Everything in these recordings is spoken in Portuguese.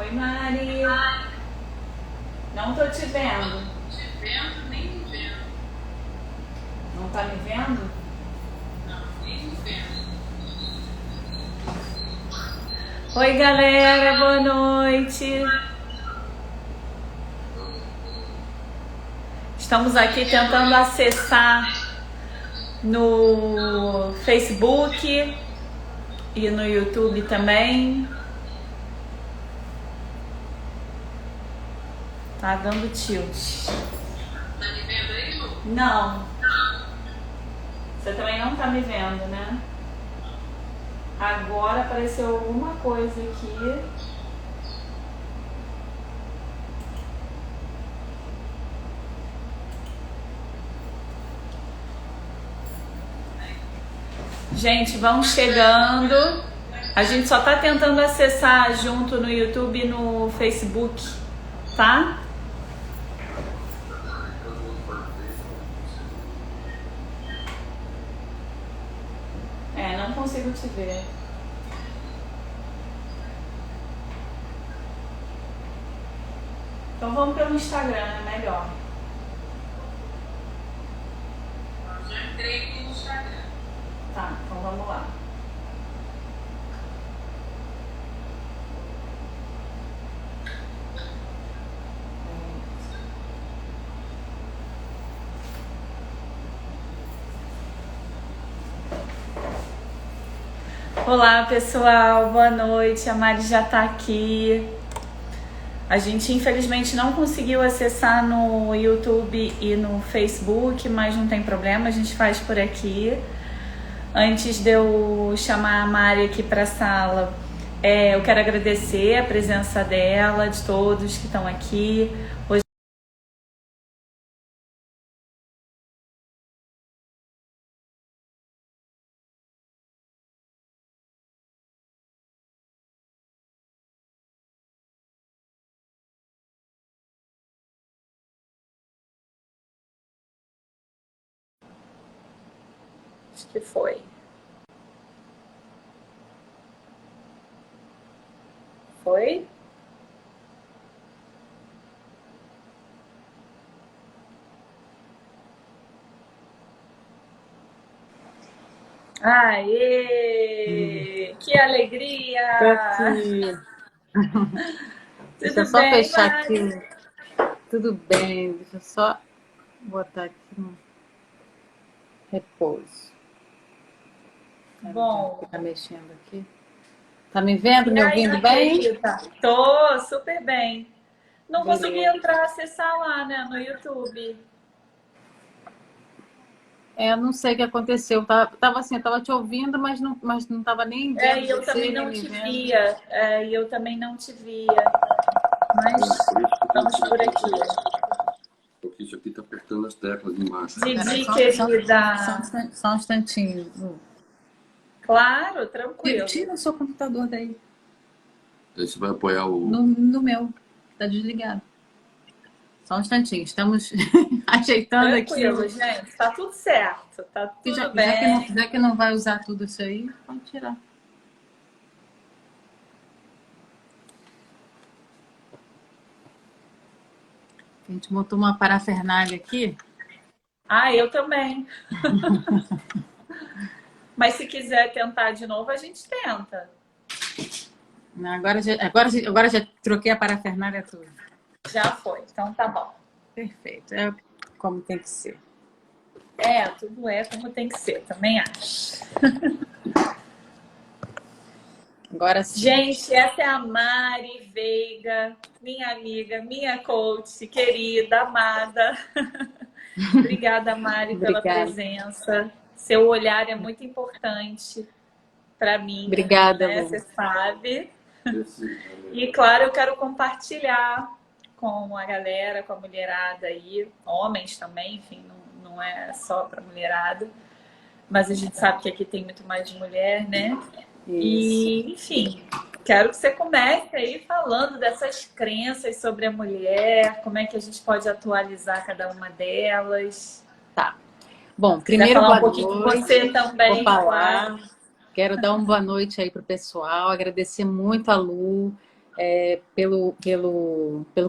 Oi, Mari. Não tô te vendo. Te vendo, nem me vendo. Não tá me vendo? Não, nem me vendo. Oi, galera. Boa noite. Estamos aqui tentando acessar no Facebook e no YouTube também. Tá dando tilt. Tá me vendo aí, Lu? Não. Você também não tá me vendo, né? Agora apareceu alguma coisa aqui. Gente, vão chegando. A gente só tá tentando acessar junto no YouTube e no Facebook, tá? Não consigo te ver. Então vamos pelo Instagram, é melhor. Já entrei aqui no Instagram. Tá, então vamos lá. Olá, pessoal, boa noite. A Mari já tá aqui. A gente infelizmente não conseguiu acessar no YouTube e no Facebook, mas não tem problema, a gente faz por aqui. Antes de eu chamar a Mari aqui para a sala, eu quero agradecer a presença dela, de todos que estão aqui. Hoje acho que foi. Foi? Aê! Que alegria! Tô aqui. Deixa eu Tudo só bem, fechar Mari? aqui. Tudo bem, deixa eu só botar aqui no repouso. Bom. Tá mexendo aqui. Tá me vendo, E me aí, ouvindo bem? querida? Tô super bem. Não consegui Beleza. entrar, acessar lá, né, no YouTube. Eu não sei o que aconteceu. Tava assim, eu tava te ouvindo, mas não tava nem vendo E eu você, também nem não me te vendo. via. E eu também não te via. Mas vamos por aqui. Porque isso aqui tá apertando as teclas embaixo. Didi, Só querida. um instantinho. Lu. Claro, tranquilo. Tira o seu computador daí. Aí você vai apoiar o... No meu. Tá desligado. Só um instantinho. Estamos ajeitando Tranquilo, aqui. gente. Tá tudo certo. Tá tudo bem. Já que não vai usar tudo isso aí, pode tirar. A gente montou uma parafernália aqui. Eu também. Mas se quiser tentar de novo, a gente tenta. Agora já troquei a parafernália toda. Já foi, então tá bom. Perfeito. É como tem que ser. Tudo é como tem que ser, também acho. Agora sim. Gente, essa é a Mari Veiga, minha amiga, minha coach, querida, amada. Obrigada, Mari, pela presença. Seu olhar é muito importante para mim. Obrigada, né? Lu. Você sabe. E, claro, eu quero compartilhar com a galera, com a mulherada aí, homens também, enfim, não é só para mulherada, mas a gente sabe que aqui tem muito mais de mulher, né? Isso. E, enfim, quero que você comece aí falando dessas crenças sobre a mulher, como é que a gente pode atualizar cada uma delas. Tá. Bom, primeiro falar boa um pouquinho noite. de você também. Vou falar. Claro. Quero dar uma boa noite aí pro pessoal, agradecer muito a Lu. pelo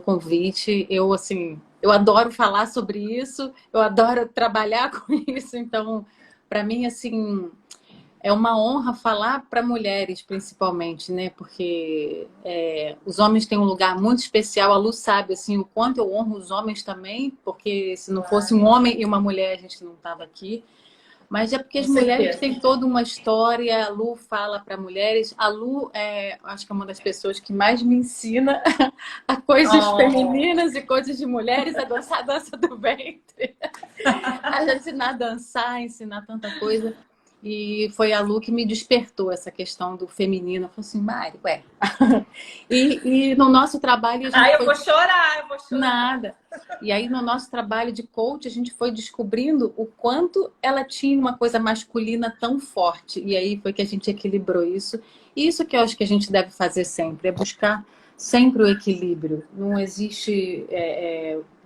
convite. Eu, assim, eu adoro falar sobre isso, eu adoro trabalhar com isso. Então, para mim, assim, é uma honra falar para mulheres, principalmente, né? Porque os homens têm um lugar muito especial. A Lu sabe, assim, o quanto eu honro os homens também, porque se não fosse um homem e uma mulher, a gente não estava aqui. Mas é porque as mulheres têm toda uma história. A Lu fala para mulheres. A Lu acho que é uma das pessoas que mais me ensina a coisas femininas e coisas de mulheres, a dançar a dança do ventre. A ensinar a dançar, ensinar tanta coisa. E foi a Lu que me despertou essa questão do feminino. Eu falei assim, Mari, ué. E no nosso trabalho... A gente eu vou chorar, eu vou chorar. Nada. E aí, no nosso trabalho de coach, a gente foi descobrindo o quanto ela tinha uma coisa masculina tão forte. E aí foi que a gente equilibrou isso. E isso que eu acho que a gente deve fazer sempre, é buscar sempre o equilíbrio. Não existe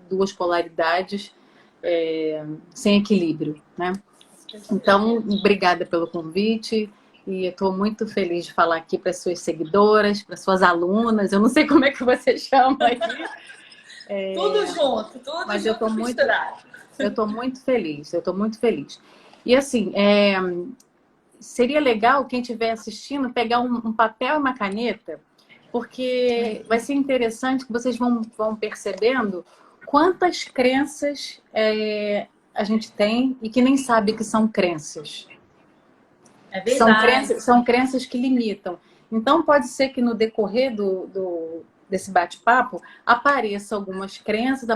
duas polaridades sem equilíbrio, né? Então, obrigada pelo convite. E eu estou muito feliz de falar aqui para as suas seguidoras, para as suas alunas. Eu não sei como é que você chama aí. Tudo junto, tudo mas junto, misturado. Eu estou muito feliz, eu estou muito feliz. E assim, seria legal quem estiver assistindo pegar um papel e uma caneta, porque vai ser interessante que vocês vão percebendo quantas crenças a gente tem e que nem sabe que são crenças. É verdade. São crenças que limitam. Então, pode ser que no decorrer desse bate-papo apareça algumas crenças,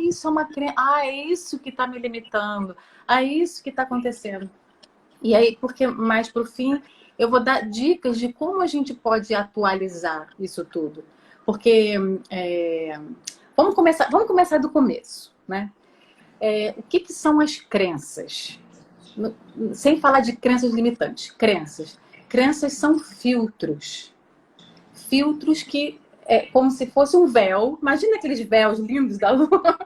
isso é uma crença, é isso que está me limitando, é isso que está acontecendo. E aí, porque mais para o fim, eu vou dar dicas de como a gente pode atualizar isso tudo. Porque vamos começar do começo, né? O que são as crenças? Sem falar de crenças limitantes. Crenças são filtros. Filtros que é como se fosse um véu. Imagina aqueles véus lindos da lua.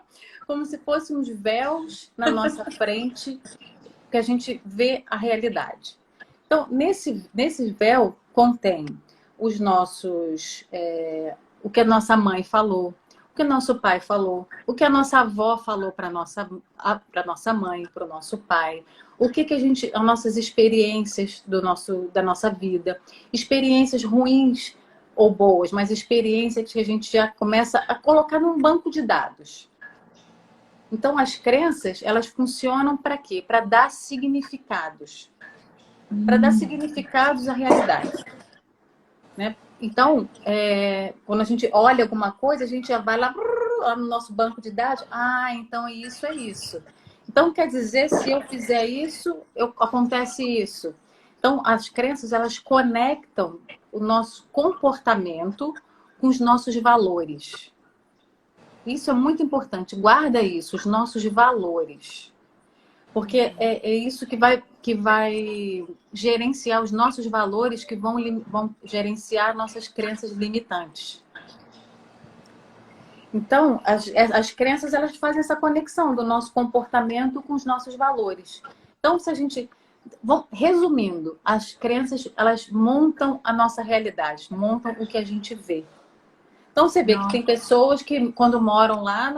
Como se fossem uns véus na nossa frente que a gente vê a realidade. Então, nesse véu contém os nossos... o que a nossa mãe falou, o que o nosso pai falou, o que a nossa avó falou para nossa mãe, para o nosso pai, as nossas experiências da nossa vida, experiências ruins ou boas, mas experiências que a gente já começa a colocar num banco de dados. Então, as crenças, elas funcionam para quê? Para dar significados. Para dar significados à realidade. Né? Então, quando a gente olha alguma coisa, a gente já vai lá no nosso banco de dados. Então isso é isso. Então, quer dizer, se eu fizer isso, acontece isso. Então, as crenças, elas conectam o nosso comportamento com os nossos valores. Isso é muito importante. Guarda isso, os nossos valores. Porque é isso que vai gerenciar os nossos valores, que vão gerenciar nossas crenças limitantes. Então, as crenças, elas fazem essa conexão do nosso comportamento com os nossos valores. Então, se a gente... Resumindo, as crenças, elas montam a nossa realidade, montam o que a gente vê. Então, você vê que tem pessoas que, quando moram lá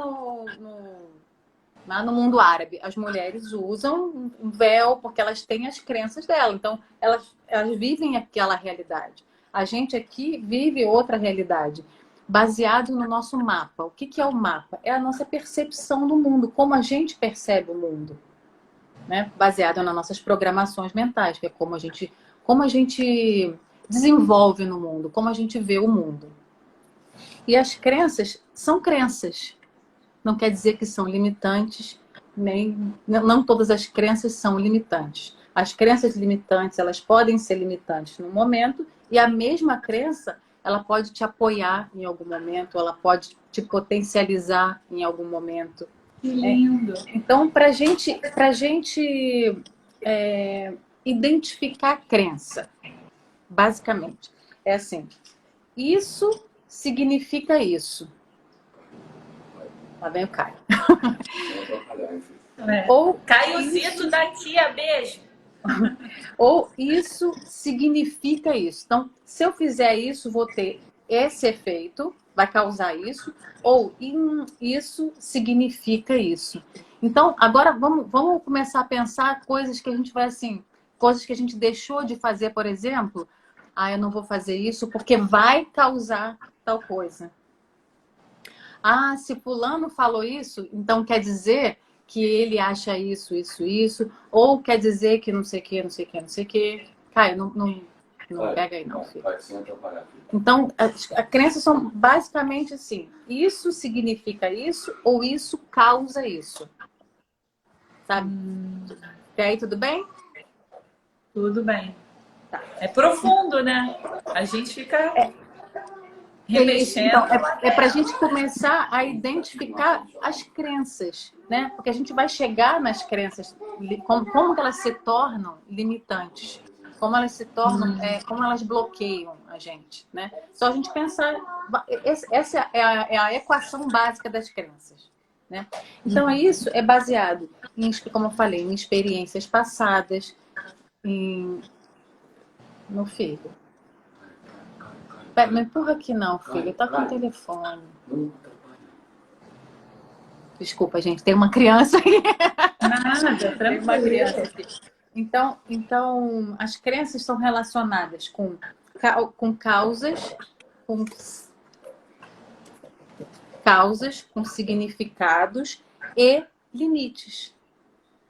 no mundo árabe, as mulheres usam um véu porque elas têm as crenças dela. Então, elas vivem aquela realidade. A gente aqui vive outra realidade, baseado no nosso mapa. O que é o mapa? É a nossa percepção do mundo, como a gente percebe o mundo. Né? Baseado nas nossas programações mentais, que é como a gente desenvolve no mundo, como a gente vê o mundo. E as crenças são crenças. Não quer dizer que são limitantes, não todas as crenças são limitantes. As crenças limitantes, elas podem ser limitantes no momento, e a mesma crença, ela pode te apoiar em algum momento, ela pode te potencializar em algum momento. Que lindo! Então, para gente identificar a crença, basicamente, é assim, isso significa isso. Lá vem o Caio. Ou Caiozito daqui, beijo. Ou isso significa isso. Então, se eu fizer isso, vou ter esse efeito vai causar isso, ou isso significa isso. Então, agora vamos começar a pensar coisas que a gente vai assim, coisas que a gente deixou de fazer, por exemplo. Ah, eu não vou fazer isso porque vai causar tal coisa. Ah, se fulano falou isso, então quer dizer que ele acha isso, isso, isso, ou quer dizer que não sei o que, não sei o que, não sei o que. Caio, não pega aí não, filho. Então, as crenças são basicamente assim, isso significa isso, ou isso causa isso. Sabe? E aí, tudo bem? Tudo bem. Tá. É profundo, né? A gente fica remexendo. Então, é para a gente começar a identificar as crenças, né? Porque a gente vai chegar nas crenças, como que elas se tornam limitantes, como elas se tornam, como elas bloqueiam a gente, né? Só a gente pensar, essa é a equação básica das crenças, né? Então, isso é baseado, como eu falei, em experiências passadas, no filho. Não empurra aqui não, filho. Tá com o telefone. Desculpa, gente. Tem uma criança aqui. Nada, Tem uma criança aqui. Então, as crenças são relacionadas com causas, com significados e limites.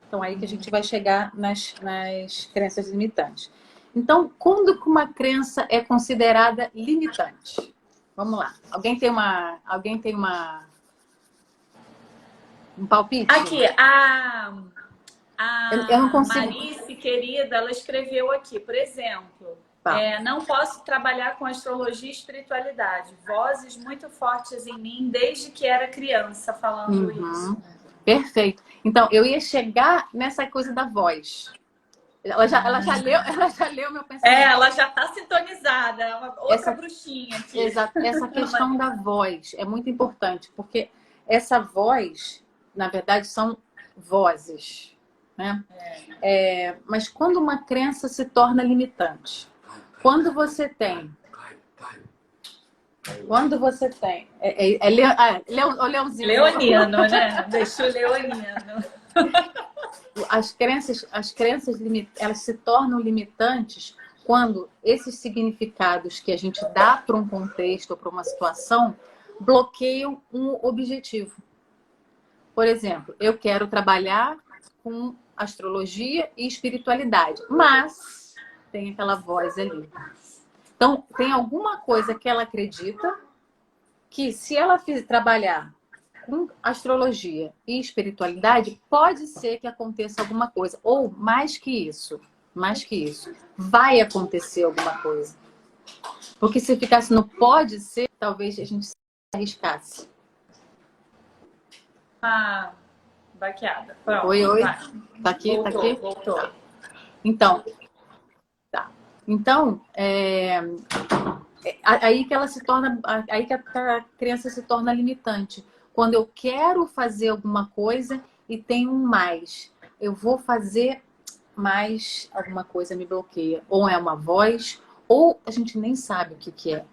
Então, aí que a gente vai chegar nas crenças limitantes. Então, quando que uma crença é considerada limitante? Vamos lá. Alguém tem um palpite? Aqui, a Eu não consigo. Marice, querida, ela escreveu aqui, por exemplo, não posso trabalhar com astrologia e espiritualidade. Vozes muito fortes em mim desde que era criança falando isso. Perfeito. Então, eu ia chegar nessa coisa da voz. Ela já leu meu pensamento. Ela já está sintonizada. Outra bruxinha aqui. Exato. Essa questão da voz é muito importante, porque essa voz, na verdade, são vozes, né? Mas quando uma crença se torna limitante, quando você tem... Leãozinho. Leonino, né? Deixa o leonino. As crenças elas se tornam limitantes quando esses significados que a gente dá para um contexto ou para uma situação bloqueiam um objetivo. Por exemplo, eu quero trabalhar com astrologia e espiritualidade, mas tem aquela voz ali. Então, tem alguma coisa que ela acredita que se ela trabalhar com astrologia e espiritualidade, pode ser que aconteça alguma coisa. Ou mais que isso, vai acontecer alguma coisa. Porque se ficasse no pode ser, talvez a gente se arriscasse. Baqueada. Pronto, oi. Vai. Tá aqui? Voltou, Tá aqui? Voltou. Tá. Então, aí que ela se torna, aí que a criança se torna limitante. Quando eu quero fazer alguma coisa e tem um mais, eu vou fazer mais alguma coisa me bloqueia. Ou é uma voz, ou a gente nem sabe o que é.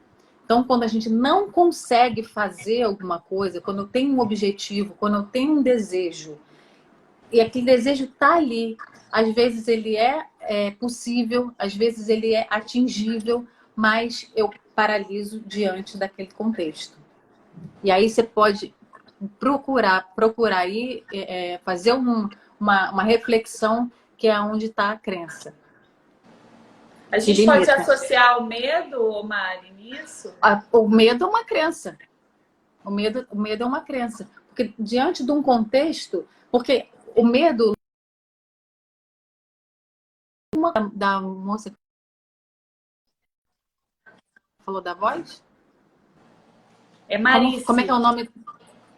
Então, quando a gente não consegue fazer alguma coisa, quando eu tenho um objetivo, quando eu tenho um desejo, e aquele desejo está ali, às vezes ele é possível, às vezes ele é atingível, mas eu paraliso diante daquele contexto. E aí você pode procurar aí, fazer uma reflexão que é onde está a crença. A gente pode associar o medo, Mari, nisso? O medo é uma crença. O medo é uma crença. Porque diante de um contexto... Porque o medo... Da moça... Falou da voz? É Marice. Como é que é o nome?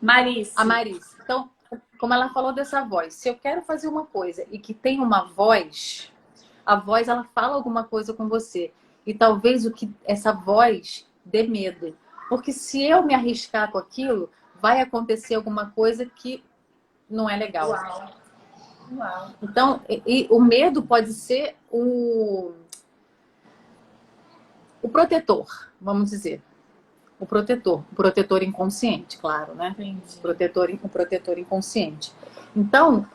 Marice. A Marice. Então, como ela falou dessa voz, se eu quero fazer uma coisa e que tem uma voz, a voz ela fala alguma coisa com você. E talvez essa voz dê medo. Porque se eu me arriscar com aquilo, vai acontecer alguma coisa que não é legal. Uau. Então, o medo pode ser o protetor, vamos dizer. O protetor inconsciente, claro, né? Entendi. O protetor inconsciente. Então,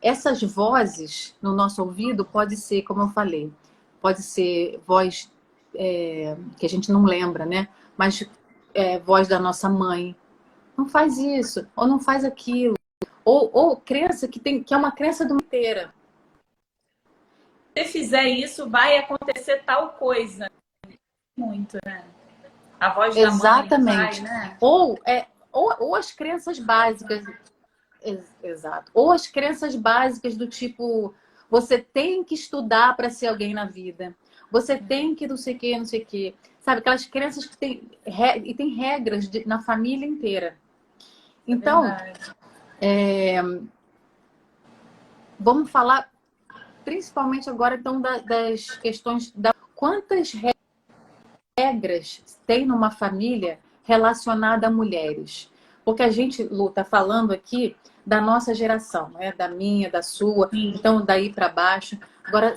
essas vozes no nosso ouvido pode ser, como eu falei, pode ser voz que a gente não lembra, né? Mas voz da nossa mãe. Não faz isso, ou não faz aquilo. Ou crença que é uma crença do inteira. Se fizer isso, vai acontecer tal coisa. Muito, né? A voz da mãe, Exatamente. pai, né? Ou as crenças básicas. Exato. Ou as crenças básicas do tipo, você tem que estudar para ser alguém na vida. Você tem que não sei o que, não sei o que. Sabe, aquelas crenças que tem regras na família inteira. Então, vamos falar principalmente agora então das questões quantas regras tem numa família relacionada a mulheres. Porque a gente, Lu, tá falando aqui da nossa geração, né? Da minha, da sua, então daí para baixo. Agora,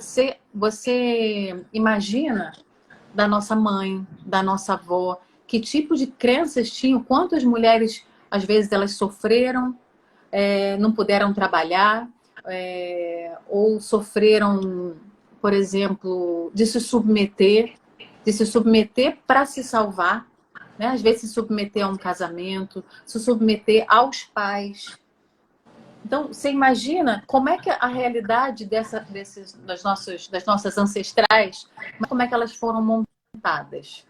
você imagina da nossa mãe, da nossa avó, que tipo de crenças tinham, quantas mulheres, às vezes, elas sofreram, não puderam trabalhar, ou sofreram, por exemplo, de se submeter para se salvar, né? Às vezes se submeter a um casamento, se submeter aos pais. Então, você imagina como é que a realidade das nossas ancestrais, como é que elas foram montadas?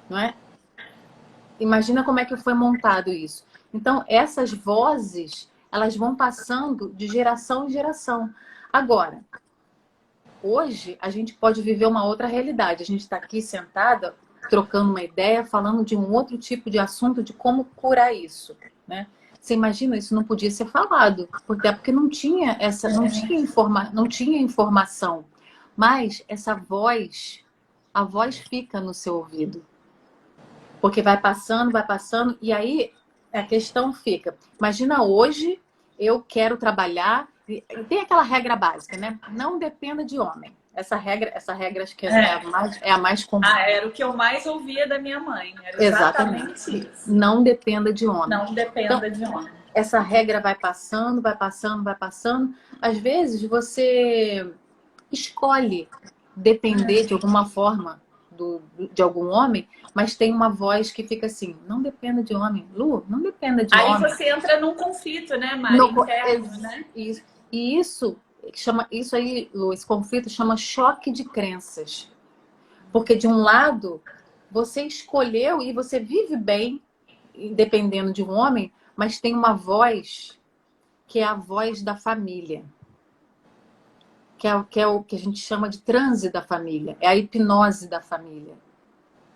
Não é? Imagina como é que foi montado isso. Então, essas vozes, elas vão passando de geração em geração. Agora, hoje, a gente pode viver uma outra realidade. A gente está aqui sentada, trocando uma ideia, falando de um outro tipo de assunto, de como curar isso, né? Você imagina, isso não podia ser falado, porque não tinha não tinha informação. Mas essa voz, a voz fica no seu ouvido. Porque vai passando, e aí a questão fica. Imagina hoje, eu quero trabalhar, tem aquela regra básica, né? Não dependa de homem. Essa regra acho que é a mais comum. Era o que eu mais ouvia da minha mãe. Era exatamente isso. Não dependa de homem. Não dependa de homem. Essa regra vai passando. Às vezes você escolhe depender de alguma forma de algum homem, mas tem uma voz que fica assim, não dependa de homem. Lu, não dependa de homem. Aí você entra num conflito, né, Mari? Interno, né? E isso aí, Lu, esse conflito chama choque de crenças. Porque de um lado, você escolheu e você vive bem, dependendo de um homem, mas tem uma voz que é a voz da família. Que é o que a gente chama de transe da família. É a hipnose da família.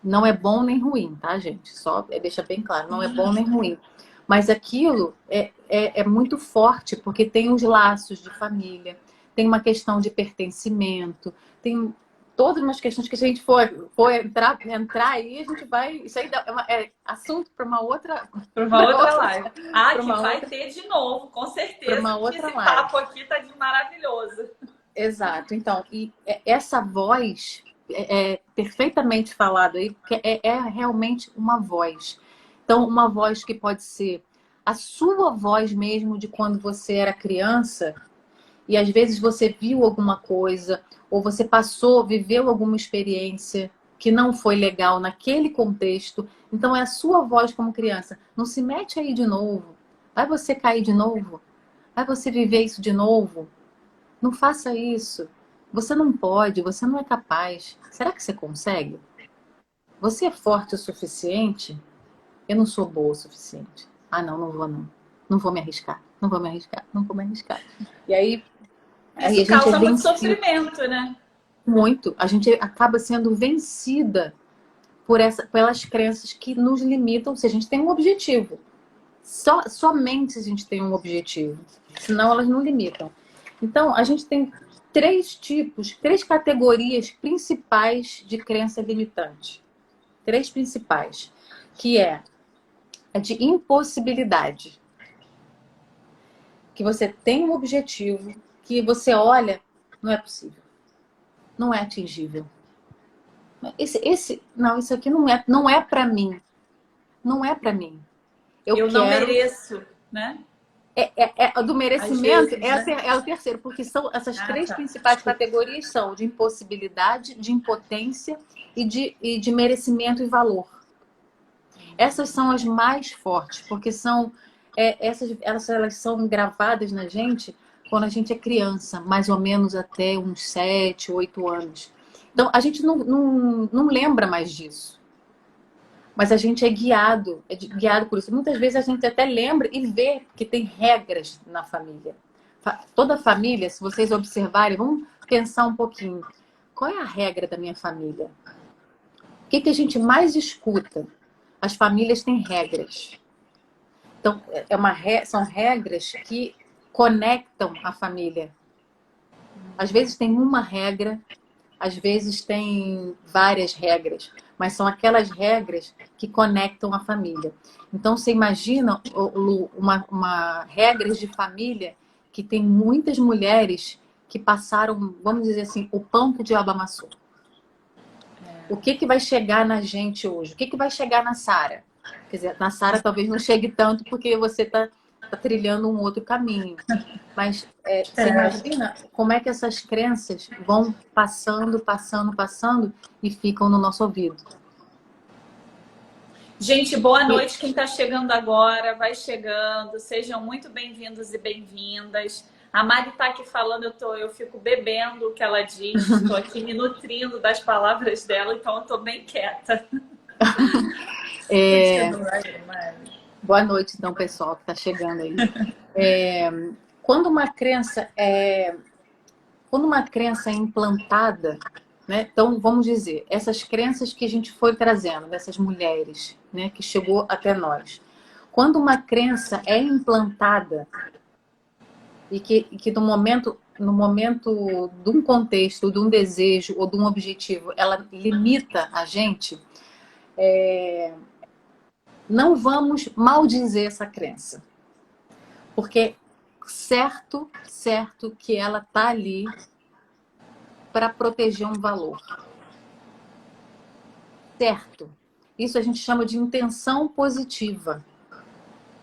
Não é bom nem ruim, tá, gente? Só deixa bem claro, não é bom nem ruim. Mas aquilo é muito forte, porque tem os laços de família, tem uma questão de pertencimento, tem todas umas questões que a gente for entrar aí, a gente vai... Isso aí é assunto para uma outra live. Vai ter de novo, com certeza. Para uma outra esse live. Papo aqui tá de maravilhoso. Exato. Então, e essa voz perfeitamente falado aí, porque é realmente uma voz. Então, uma voz que pode ser a sua voz mesmo de quando você era criança e às vezes você viu alguma coisa ou você viveu alguma experiência que não foi legal naquele contexto. Então, é a sua voz como criança. Não se mete aí de novo. Vai você cair de novo? Vai você viver isso de novo? Não faça isso. Você não pode, você não é capaz. Será que você consegue? Você é forte o suficiente? Eu não sou boa o suficiente. Ah, não vou não. Não vou me arriscar. E aí Isso a gente causa muito sofrimento, né? Muito. A gente acaba sendo vencida pelas crenças que nos limitam se a gente tem um objetivo. Somente se a gente tem um objetivo. Senão elas não limitam. Então, a gente tem três categorias principais de crença limitante. Três principais. Que é a de impossibilidade. Que você tem um objetivo, que você olha, não é possível. Não é atingível. Não, isso aqui não é para mim. Não é para mim. Eu não mereço, né? Do merecimento, Às vezes, né? é o terceiro, porque são essas três Tá. principais categorias são de impossibilidade, de impotência e de merecimento e valor. Essas são as mais fortes, porque elas são gravadas na gente quando a gente é criança, mais ou menos até uns 7, 8 anos. Então, a gente não lembra mais disso. Mas a gente é guiado por isso. Muitas vezes a gente até lembra e vê que tem regras na família. Toda família, se vocês observarem, vamos pensar um pouquinho. Qual é a regra da minha família? O que a gente mais escuta? As famílias têm regras. Então, são regras que conectam a família. Às vezes tem uma regra, às vezes tem várias regras, mas são aquelas regras que conectam a família. Então, você imagina, Lu, uma regras de família que tem muitas mulheres que passaram, vamos dizer assim, o pão que o diabo amassou. O que vai chegar na gente hoje? O que vai chegar na Sara? Quer dizer, na Sara talvez não chegue tanto porque você está trilhando um outro caminho. Mas você imagina como é que essas crenças vão passando e ficam no nosso ouvido. Gente, boa noite. Quem está chegando agora, vai chegando. Sejam muito bem-vindos e bem-vindas. A Mari está aqui falando, eu fico bebendo o que ela diz. Estou aqui me nutrindo das palavras dela, então eu estou bem quieta. Boa noite, então, pessoal que está chegando aí. Quando uma crença é implantada, né? Então, vamos dizer, essas crenças que a gente foi trazendo, dessas mulheres, né, que chegou até nós. Quando uma crença é implantada e que no momento de um contexto, de um desejo ou de um objetivo, ela limita a gente, não vamos maldizer essa crença. Porque certo que ela tá ali para proteger um valor. Certo. Isso a gente chama de intenção positiva.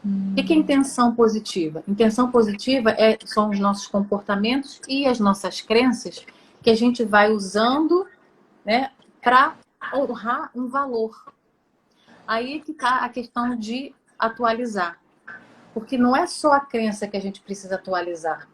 O que é intenção positiva? Intenção positiva são os nossos comportamentos e as nossas crenças que a gente vai usando, né, para honrar um valor. Aí que está a questão de atualizar. Porque não é só a crença que a gente precisa atualizar,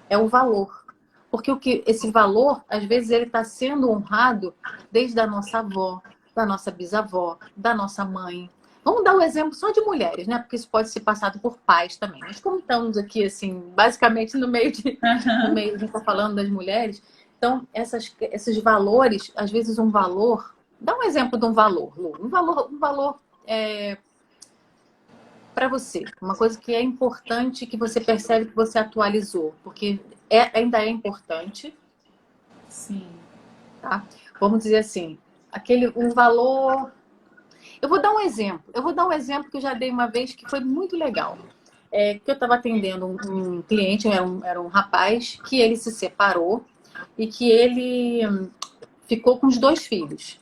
é o valor. Porque esse valor, às vezes, ele está sendo honrado desde a nossa avó, da nossa bisavó, da nossa mãe. Vamos dar um exemplo só de mulheres, né? Porque isso pode ser passado por pais também. Mas como estamos aqui, assim, basicamente no meio a gente está falando das mulheres. Então, esses valores, às vezes um valor... Dá um exemplo de um valor, Lu. Um valor para você. Uma coisa que é importante, que você percebe que você atualizou. Porque ainda é importante. Sim. Tá? Vamos dizer assim, um valor... Eu vou dar um exemplo que eu já dei uma vez que foi muito legal. Que eu estava atendendo um cliente, era um rapaz, que ele se separou e que ele ficou com os 2 filhos.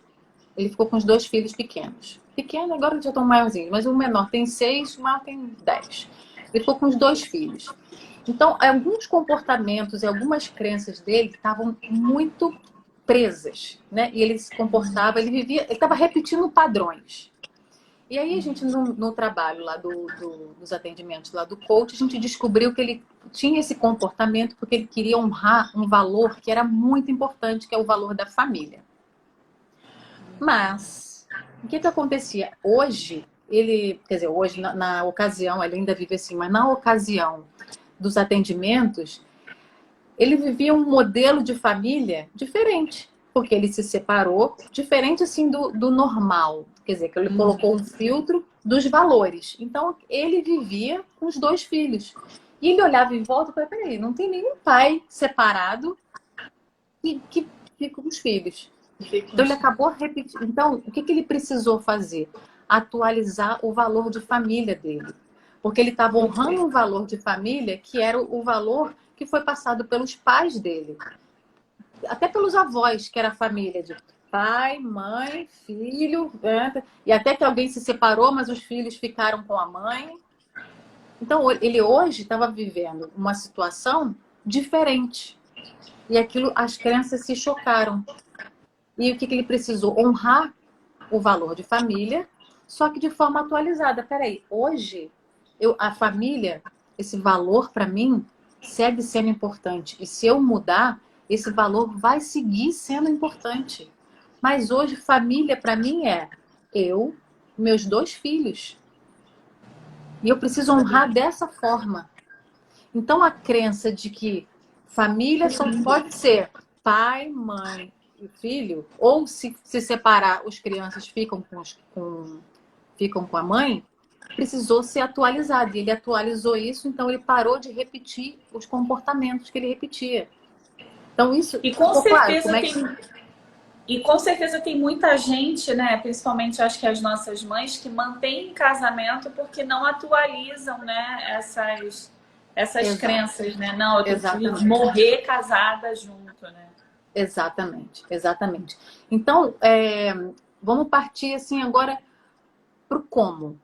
Ele ficou com os 2 filhos pequenos. Pequeno, agora já estão maiorzinhos, mas o menor tem 6, o maior tem 10. Ele ficou com os 2 filhos. Então, alguns comportamentos e algumas crenças dele estavam muito presas, né? E ele se comportava, ele estava repetindo padrões. E aí a gente, no trabalho lá dos atendimentos lá do coach, a gente descobriu que ele tinha esse comportamento porque ele queria honrar um valor que era muito importante, que é o valor da família. Mas, o que acontecia? Hoje, hoje na ocasião, ele ainda vive assim, mas na ocasião dos atendimentos, ele vivia um modelo de família diferente, porque ele se separou, diferente assim do normal. Quer dizer, que ele colocou um filtro dos valores. Então, ele vivia com os 2 filhos. E ele olhava em volta e falava, peraí, não tem nenhum pai separado que fica com os filhos. Então, ele acabou repetindo. Então, o que ele precisou fazer? Atualizar o valor de família dele. Porque ele estava honrando um valor de família que era o valor que foi passado pelos pais dele. Até pelos avós, que era a família. pai, mãe, filho, né? E até que alguém se separou, mas os filhos ficaram com a mãe. Então, ele hoje estava vivendo uma situação diferente. E aquilo, as crenças se chocaram. E o que ele precisou? Honrar o valor de família, só que de forma atualizada. Peraí, hoje, a família, esse valor para mim, segue sendo importante. E se eu mudar, esse valor vai seguir sendo importante. Mas hoje, família para mim é eu, meus 2 filhos. E eu preciso honrar dessa forma. Então, a crença de que família só pode ser pai, mãe e filho, ou se separar, as crianças ficam com a mãe, precisou ser atualizado. E ele atualizou isso, então ele parou de repetir os comportamentos que ele repetia. Então, isso... E com certeza claro, E com certeza tem muita gente, né? Principalmente acho que as nossas mães, que mantêm casamento porque não atualizam, né? Essas crenças, né? Não, eu tenho que morrer casada junto, né? Exatamente, exatamente. Então, vamos partir assim agora para o como,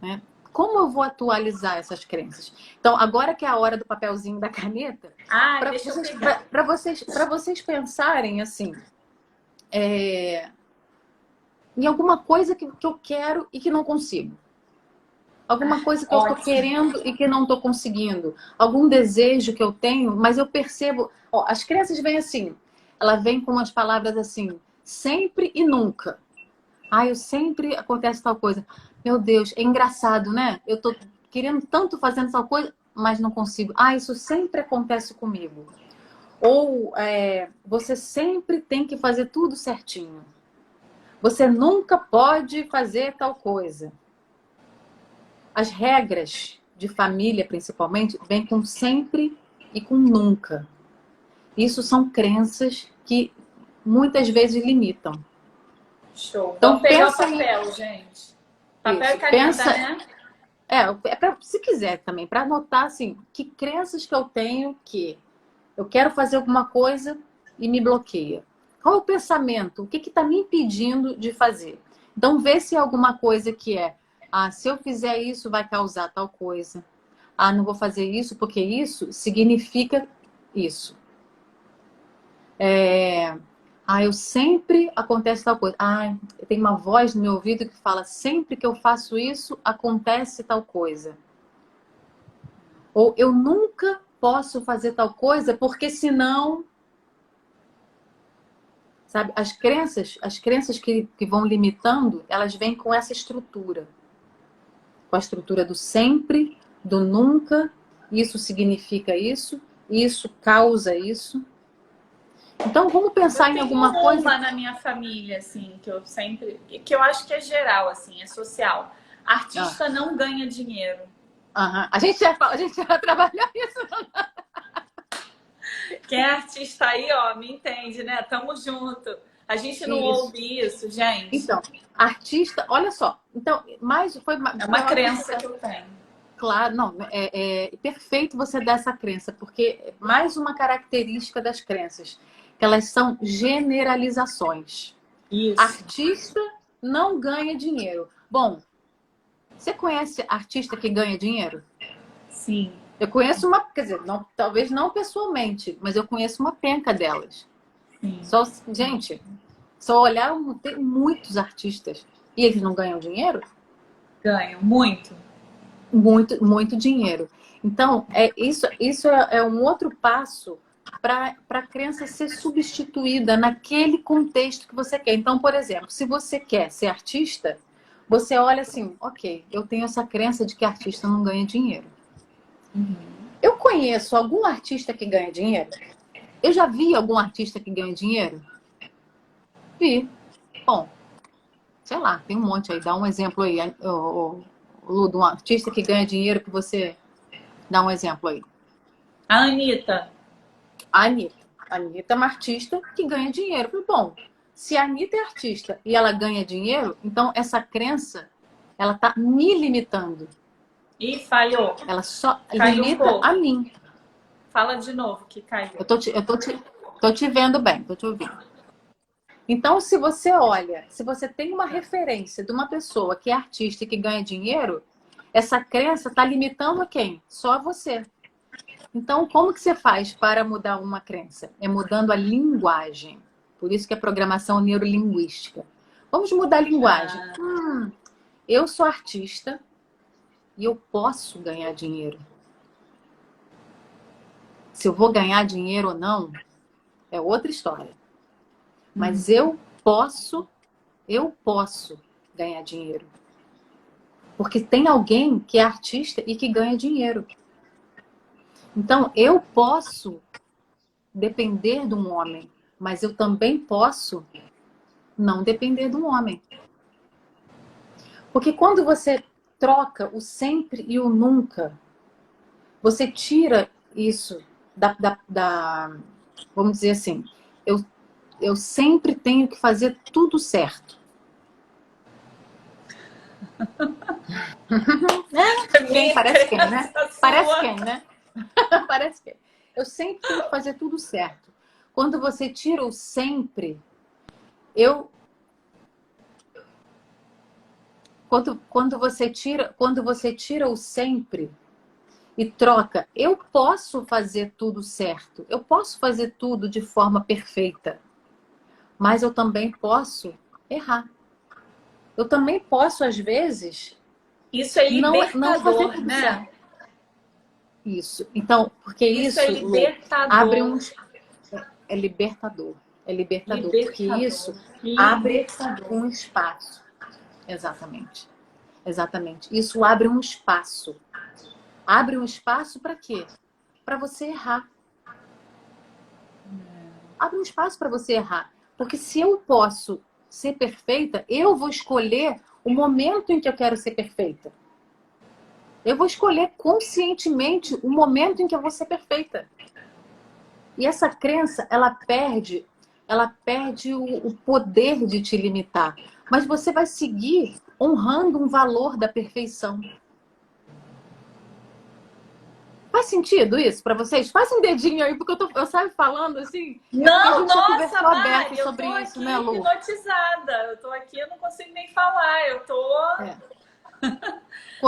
né? Como eu vou atualizar essas crenças? Então, agora que é a hora do papelzinho da caneta, para vocês pensarem assim, em alguma coisa que eu quero e que não consigo. Alguma coisa que eu estou querendo e que não estou conseguindo. Algum desejo que eu tenho, mas eu percebo... Ó, as crenças vêm assim, ela vem com umas palavras assim, sempre e nunca. Eu sempre acontece tal coisa. Meu Deus, é engraçado, né? Eu tô querendo tanto fazendo tal coisa, mas não consigo. Isso sempre acontece comigo. Ou você sempre tem que fazer tudo certinho. Você nunca pode fazer tal coisa. As regras de família, principalmente, vêm com sempre e com nunca. Isso são crenças que muitas vezes limitam. Show. Então, pegar o papel, gente. Papel e caneta, né? Se quiser também, para anotar assim, que crenças que eu tenho que eu quero fazer alguma coisa e me bloqueia. Qual é o pensamento? O que está me impedindo de fazer? Então, vê se é alguma coisa que se eu fizer isso, vai causar tal coisa. Não vou fazer isso porque isso significa isso. Eu sempre acontece tal coisa. Tem uma voz no meu ouvido que fala, sempre que eu faço isso, acontece tal coisa. Ou eu nunca posso fazer tal coisa porque senão... Sabe? As crenças que vão limitando, elas vêm com essa estrutura. Com a estrutura do sempre, do nunca, isso significa isso causa isso. Então, vamos pensar em alguma coisa... Uma na minha família, assim, que eu acho que é geral, assim, é social. Artista não ganha dinheiro. A gente já trabalhou isso. Quem é artista aí, me entende, né? Tamo junto. A gente não ouve isso, gente. Então, artista, olha só. Então, é uma crença que eu tenho. Claro, não, é perfeito você dar essa crença, porque mais uma característica das crenças, que elas são generalizações. Isso. Artista não ganha dinheiro. Bom, você conhece artista que ganha dinheiro? Sim. Eu conheço quer dizer, talvez não pessoalmente, mas eu conheço uma penca delas. Sim. Gente, só olhar, tem muitos artistas. E eles não ganham dinheiro? Ganham, muito. Muito, muito dinheiro. Então, isso é um outro passo para a crença ser substituída naquele contexto que você quer. Então, por exemplo, se você quer ser artista, você olha assim, ok, eu tenho essa crença de que artista não ganha dinheiro. Eu conheço algum artista que ganha dinheiro? Eu já vi algum artista que ganha dinheiro? Vi. Bom, sei lá, tem um monte aí. Dá um exemplo aí, Lu, de um artista que ganha dinheiro que você... Dá um exemplo aí. A Anitta. A Anitta é uma artista que ganha dinheiro. Bom, se a Anitta é artista e ela ganha dinheiro, então essa crença, ela tá me limitando. Ih, falhou. Ela só limita a mim. Fala de novo que caiu. Eu tô te vendo bem, tô te ouvindo. Então, se você olha, se você tem uma referência de uma pessoa que é artista e que ganha dinheiro, essa crença está limitando a quem? Só a você. Então, como que você faz para mudar uma crença? É mudando a linguagem. Por isso que é programação neurolinguística. Vamos mudar a linguagem. Eu sou artista e eu posso ganhar dinheiro. Se eu vou ganhar dinheiro ou não, é outra história. Mas eu posso ganhar dinheiro. Porque tem alguém que é artista e que ganha dinheiro. Então, eu posso depender de um homem, mas eu também posso não depender de um homem. Porque quando você troca o sempre e o nunca, você tira isso vamos dizer assim, eu sempre tenho que fazer tudo certo. Parece quem, né? Parece quem, né? Parece quem. Eu sempre tenho que fazer tudo certo. Quando você tira o sempre, quando você tira o sempre e troca, eu posso fazer tudo certo, eu posso fazer tudo de forma perfeita, mas eu também posso errar. Eu também posso, às vezes, Isso é libertador, não fazer tudo né? certo. Isso. Então, porque Isso é Lu, libertador. abre é libertador. É libertador. Porque isso abre um espaço. Exatamente. Exatamente. Isso abre um espaço. Abre um espaço para quê? Para você errar. Abre um espaço para você errar. Porque se eu posso ser perfeita, eu vou escolher o momento em que eu quero ser perfeita. Eu vou escolher conscientemente o momento em que eu vou ser perfeita. E essa crença, ela perde o poder de te limitar. Mas você vai seguir honrando um valor da perfeição. Faz sentido isso para vocês? Faz um dedinho aí, porque eu saio falando assim. Não, nossa, Mari, sobre eu tô isso, aqui né, Lu? hipnotizada. Eu tô aqui, eu não consigo nem falar. Eu tô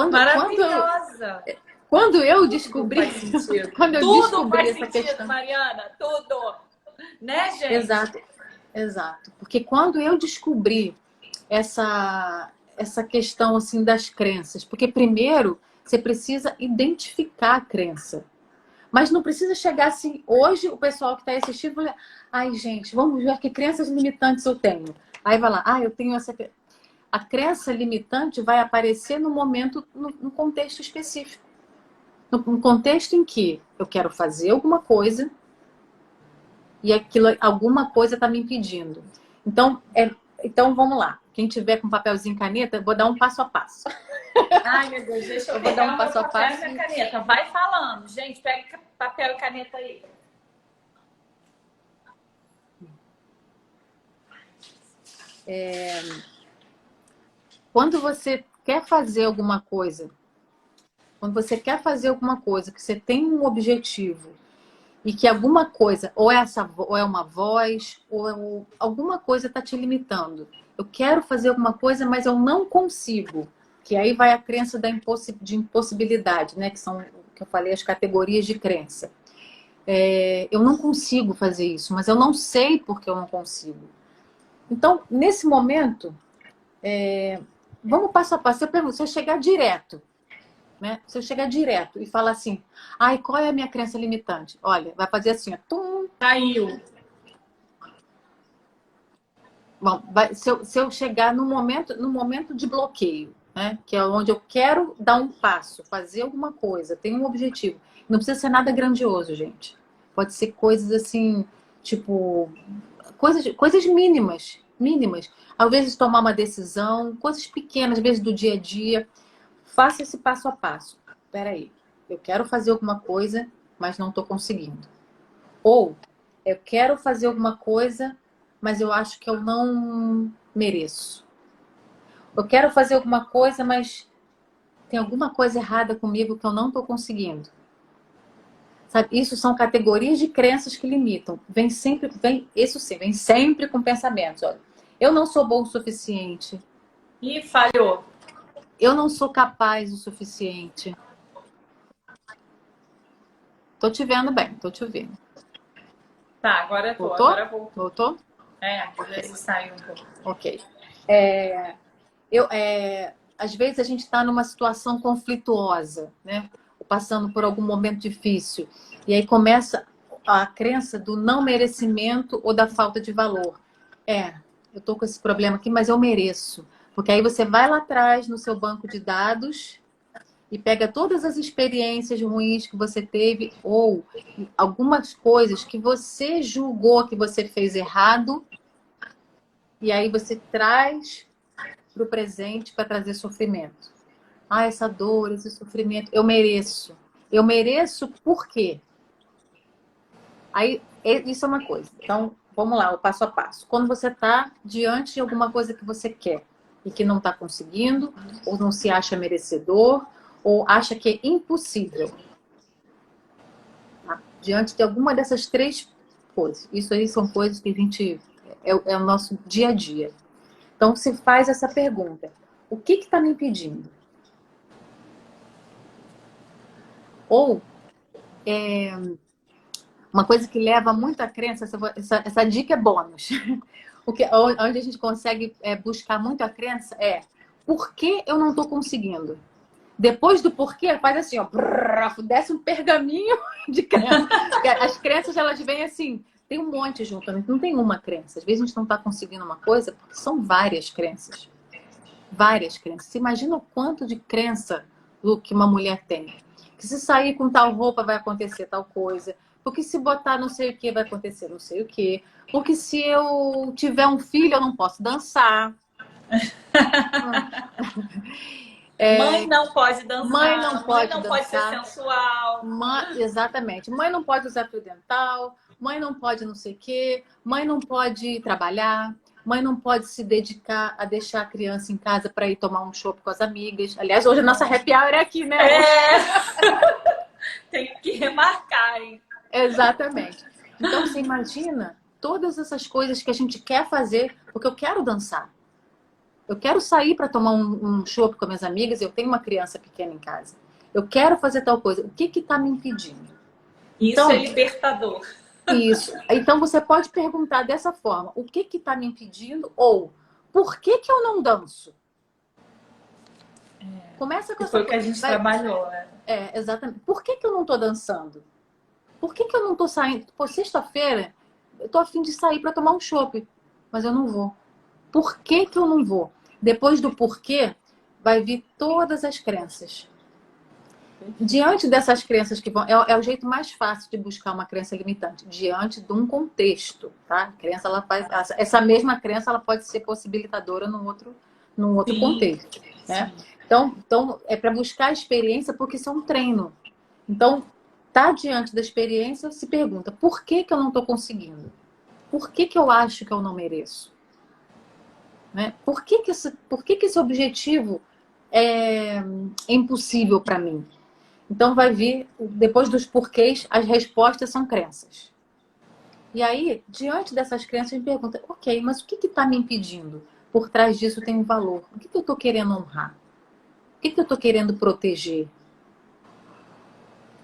maravilhosa. Quando eu descobri, Tudo faz essa sentido, questão, Mariana, tudo. Né, gente? Exato. Porque quando eu descobri essa questão assim das crenças, porque primeiro você precisa identificar a crença. Mas não precisa chegar assim, hoje o pessoal que está assistindo vai, ai gente, vamos ver que crenças limitantes eu tenho. Aí vai lá, eu tenho essa. A crença limitante vai aparecer no momento, no contexto específico. No contexto em que eu quero fazer alguma coisa e alguma coisa está me impedindo. Então vamos lá. Quem tiver com papelzinho e caneta, vou dar um passo a passo. Ai, meu Deus, deixa eu dar um passo a passo. E caneta. Vai falando. Gente, pega papel e caneta aí. Quando você quer fazer alguma coisa, que você tem um objetivo e que alguma coisa, ou é uma voz, ou alguma coisa está te limitando. Eu quero fazer alguma coisa, mas eu não consigo. Que aí vai a crença de impossibilidade, né? Que são, que eu falei, as categorias de crença. Eu não consigo fazer isso, mas eu não sei porque eu não consigo. Então, nesse momento, vamos passo a passo. Eu pergunto, se eu chegar direto, né? Se eu chegar direto e falar assim, qual é a minha crença limitante? Olha, vai fazer assim, ó, tum. Caiu. Bom, se eu chegar no momento de bloqueio, né? Que é onde eu quero dar um passo, fazer alguma coisa, tenho um objetivo. Não precisa ser nada grandioso, gente. Pode ser coisas assim, tipo, coisas mínimas. Às vezes tomar uma decisão, coisas pequenas, às vezes do dia a dia. Faça esse passo a passo. Espera aí, eu quero fazer alguma coisa, mas não estou conseguindo. Ou eu quero fazer alguma coisa, mas eu acho que eu não mereço. Eu quero fazer alguma coisa, mas tem alguma coisa errada comigo que eu não estou conseguindo. Sabe? Isso são categorias de crenças que limitam. Isso sim, vem sempre com pensamentos. Olha, eu não sou bom o suficiente. Ih, falhou. Eu não sou capaz o suficiente. Tô te vendo bem, tô te ouvindo. Tá, agora tô. Voltou? Agora voltou. Voltou? Às vezes sai um pouco. Ok. Às vezes a gente está numa situação conflituosa, né? Passando por algum momento difícil. E aí começa a crença do não merecimento ou da falta de valor. Eu tô com esse problema aqui, mas eu mereço. Porque aí você vai lá atrás no seu banco de dados e pega todas as experiências ruins que você teve ou algumas coisas que você julgou que você fez errado. E aí você traz para o presente para trazer sofrimento. Essa dor, esse sofrimento, eu mereço. Eu mereço por quê? Aí, isso é uma coisa. Então, vamos lá, o passo a passo. Quando você está diante de alguma coisa que você quer e que não está conseguindo, ou não se acha merecedor, ou acha que é impossível. Tá? Diante de alguma dessas três coisas. Isso aí são coisas que a gente... É o nosso dia a dia. Então, se faz essa pergunta. O que está me impedindo? Ou, uma coisa que leva muita crença, essa dica é bônus. Onde a gente consegue buscar muito a crença por que eu não estou conseguindo? Depois do porquê, faz assim, ó, desce um pergaminho de crença. As crenças, elas vêm assim, tem um monte junto, não tem uma crença. Às vezes a gente não está conseguindo uma coisa porque são várias crenças. Várias crenças. Você imagina o quanto de crença, Lu, que uma mulher tem. Que se sair com tal roupa vai acontecer tal coisa. Porque se botar não sei o que vai acontecer não sei o que. Porque se eu tiver um filho eu não posso dançar. Mãe não pode dançar. Mãe não pode ser sensual. Exatamente. Mãe não pode usar fio dental. Mãe não pode não sei o quê. Mãe não pode trabalhar. Mãe não pode se dedicar a deixar a criança em casa para ir tomar um chopp com as amigas. Aliás, hoje a nossa happy hour é aqui, né? Tem que remarcar, hein? Exatamente. Então, você imagina todas essas coisas que a gente quer fazer, porque eu quero dançar. Eu quero sair para tomar um chopp com as minhas amigas, eu tenho uma criança pequena em casa. Eu quero fazer tal coisa. O que está me impedindo? Isso então, é libertador. Isso. Então, você pode perguntar dessa forma. O que está me impedindo? Ou, por que eu não danço? Começa com essa coisa. Foi o que a gente trabalhou, né? Exatamente. Por que eu não estou dançando? Por que eu não estou saindo? Pô, sexta-feira, eu estou a fim de sair para tomar um chopp, mas eu não vou. Por que eu não vou? Depois do porquê, vai vir todas as crenças. Diante dessas crenças que vão... É o jeito mais fácil de buscar uma crença limitante. Diante de um contexto, tá? A crença, essa mesma crença, ela pode ser possibilitadora num outro contexto, né? Então, é para buscar a experiência, porque isso é um treino. Então, tá diante da experiência, se pergunta, por que eu não estou conseguindo? Por que eu acho que eu não mereço? Né? Por que esse objetivo é impossível para mim? Então vai vir, depois dos porquês, as respostas são crenças. E aí, diante dessas crenças, a gente pergunta, ok, mas o que está me impedindo? Por trás disso tem um valor. O que eu estou querendo honrar? O que eu estou querendo proteger?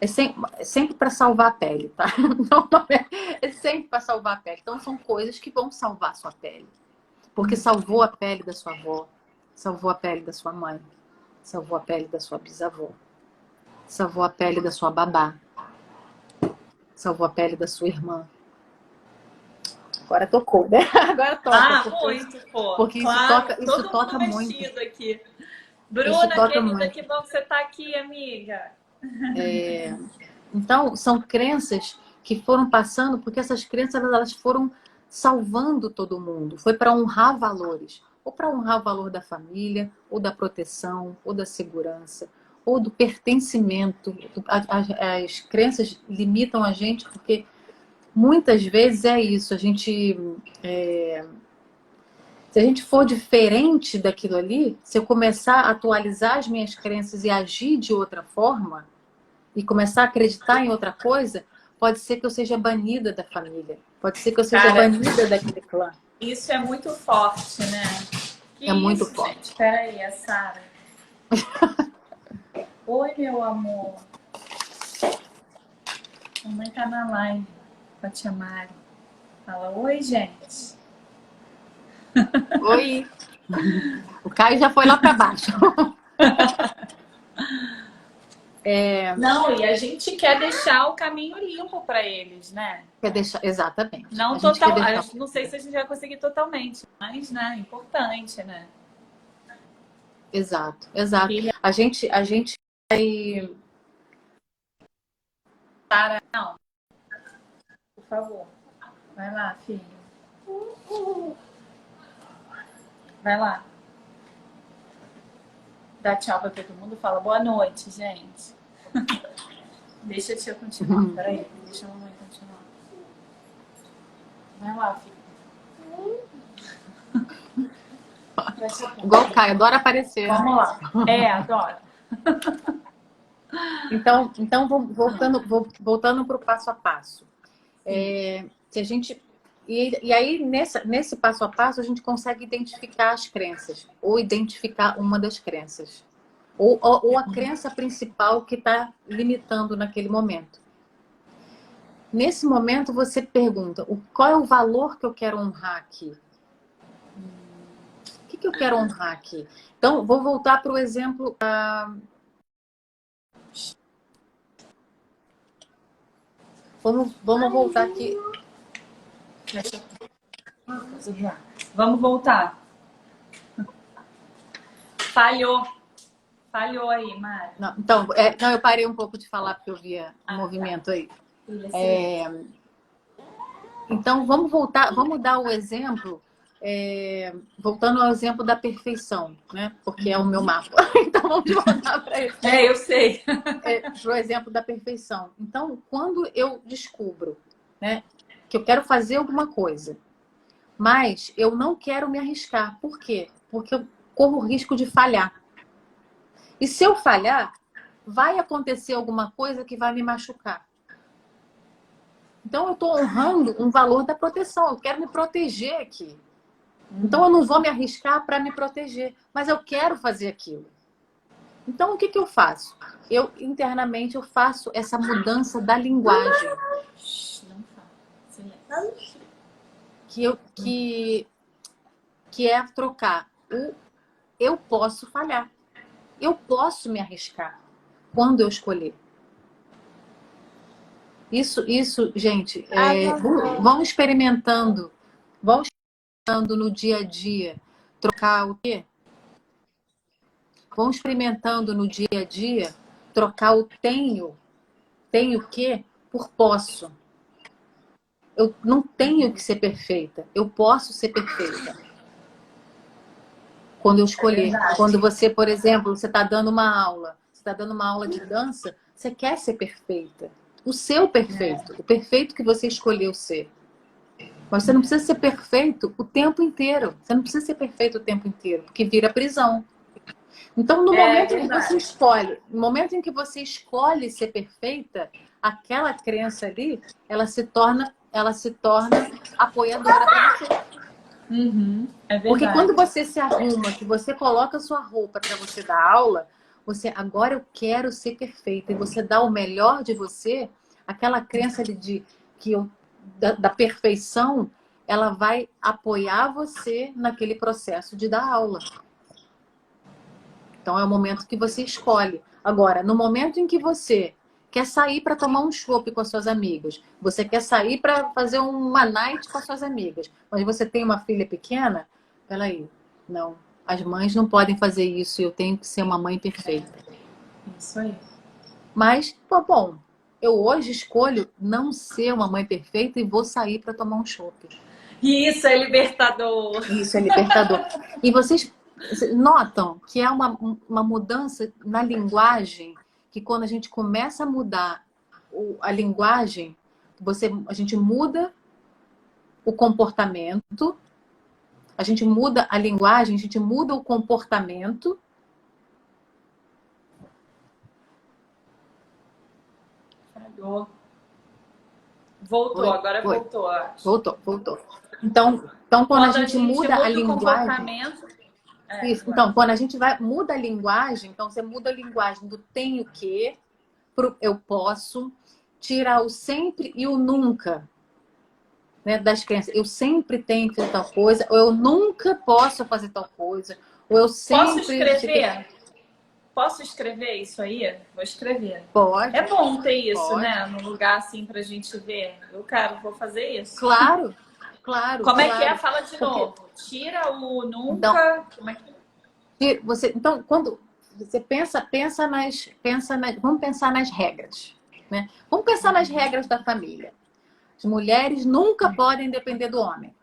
É sempre para salvar a pele, tá? É sempre para salvar a pele. Então são coisas que vão salvar a sua pele. Porque salvou a pele da sua avó, salvou a pele da sua mãe, salvou a pele da sua bisavó, salvou a pele da sua babá, salvou a pele da sua irmã. Agora tocou, né? Agora toca. Muito, pô. Porque claro, isso toca muito. Aqui. Bruna, querida, muito. que bom que você tá aqui, amiga. Então, são crenças que foram passando, porque essas crenças elas foram salvando todo mundo. Foi para honrar valores. Ou para honrar o valor da família, ou da proteção, ou da segurança, ou do pertencimento. As crenças limitam a gente porque muitas vezes é isso. Se a gente for diferente daquilo ali, se eu começar a atualizar as minhas crenças e agir de outra forma, e começar a acreditar em outra coisa, pode ser que eu seja banida da família. Pode ser que eu seja Cara, banida daquele clã. isso é muito forte, né? Que É muito isso, forte. gente? Peraí, a Sara. Oi, meu amor. Mamãe tá na live com a tia Mari. Fala, oi, gente. Oi! O Caio já foi lá para baixo. Não, e a gente quer deixar o caminho limpo para eles, né? Quer deixar... Exatamente. Não A gente quer total, deixar... não sei se a gente vai conseguir totalmente, mas, né, importante, né? Exato, exato. Filha, A gente vai... para, não, por favor. Vai lá, filho. Vai lá. Dá tchau pra todo mundo, fala boa noite, gente. Deixa a tia continuar, peraí, deixa a mamãe continuar. Vai lá, filho. Igual o Caio, adora aparecer. Vamos lá. É, adoro. Então voltando para o passo a passo. Se a gente... E aí, nesse passo a passo, a gente consegue identificar as crenças, ou identificar uma das crenças, ou a crença principal que está limitando naquele momento. Nesse momento, você pergunta, qual é o valor que eu quero honrar aqui? O que eu quero honrar aqui? Então, vou voltar para o exemplo... Vamos voltar aqui. Vamos voltar. Falhou. Falhou aí, Mari. Não, então, não, eu parei um pouco de falar porque eu via o movimento aí. Então, vamos voltar, vamos dar o exemplo, voltando ao exemplo da perfeição, né? Porque é o meu mapa. Então, vamos voltar para ele. Eu sei. Para o exemplo da perfeição. Então, quando eu descubro, né, que eu quero fazer alguma coisa, mas eu não quero me arriscar. Por quê? Porque eu corro o risco de falhar. E se eu falhar, vai acontecer alguma coisa que vai me machucar. Então, eu estou honrando um valor da proteção. Eu quero me proteger aqui. Então, eu não vou me arriscar para me proteger. Mas eu quero fazer aquilo. Então, o que eu faço? Internamente, eu faço essa mudança da linguagem. Não fala. Que é trocar o eu posso falhar. Eu posso me arriscar quando eu escolher. Isso, gente, vão experimentando no dia a dia, trocar o quê? Vão experimentando no dia a dia, trocar o tenho que por posso. Eu não tenho que ser perfeita, eu posso ser perfeita. Quando eu escolher. Quando você, por exemplo, você está dando uma aula, de dança, você quer ser perfeita. O seu perfeito, o perfeito que você escolheu ser. Mas você não precisa ser perfeito o tempo inteiro. Você não precisa ser perfeito o tempo inteiro, porque vira prisão. Então, no momento em que você escolhe, no momento em que você escolhe ser perfeita, aquela crença ali, ela se torna apoiadora para você. É verdade. Porque quando você se arruma, que você coloca a sua roupa para você dar aula, agora eu quero ser perfeita, e você dá o melhor de você, aquela crença da perfeição, ela vai apoiar você naquele processo de dar aula. Então é o momento que você escolhe. Agora, no momento em que você quer sair para tomar um chopp com as suas amigas, você quer sair para fazer uma night com as suas amigas, mas você tem uma filha pequena, peraí, não. As mães não podem fazer isso, eu tenho que ser uma mãe perfeita. Isso aí. Mas, bom, eu hoje escolho não ser uma mãe perfeita e vou sair para tomar um chopp. Isso é libertador. Isso é libertador. E vocês notam que é uma mudança na linguagem, que quando a gente começa a mudar a linguagem, a gente muda o comportamento, a gente muda a linguagem, a gente muda o comportamento. Voltou. Voltou, Oi? agora Oi. voltou. Acho. Voltou. Então quando a gente muda a o linguagem... comportamento... Isso. Então, quando a gente muda a linguagem, então você muda a linguagem do tenho que pro eu posso, tirar o sempre e o nunca, né, das crenças. Eu sempre tenho que fazer tal coisa, ou eu nunca posso fazer tal coisa, ou eu sempre... Posso escrever? Posso escrever isso aí? Vou escrever. Pode. É bom ter isso, Pode. né? Num lugar assim pra gente ver. Eu quero, vou fazer isso. Claro. Como é que é? Fala de Porque... novo. Tira o nunca. Como é que... Então, quando você pensa vamos pensar nas regras, né? Vamos pensar nas regras da família. As mulheres nunca podem depender do homem.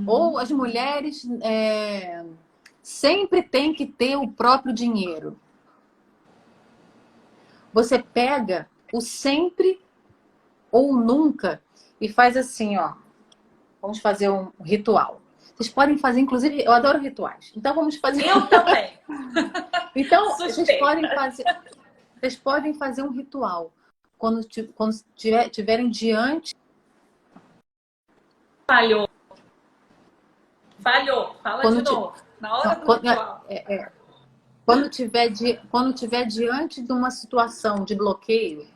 Ou as mulheres sempre têm que ter o próprio dinheiro. Você pega o sempre ou o nunca e faz assim, ó. Vamos fazer um ritual. Vocês podem fazer, inclusive, eu adoro rituais. Então vamos fazer. Eu também. Então, Suspeita. vocês podem fazer um ritual. Quando tiverem diante. Falhou. Fala Quando de novo. Na hora do ritual. Quando tiver diante de uma situação de bloqueio,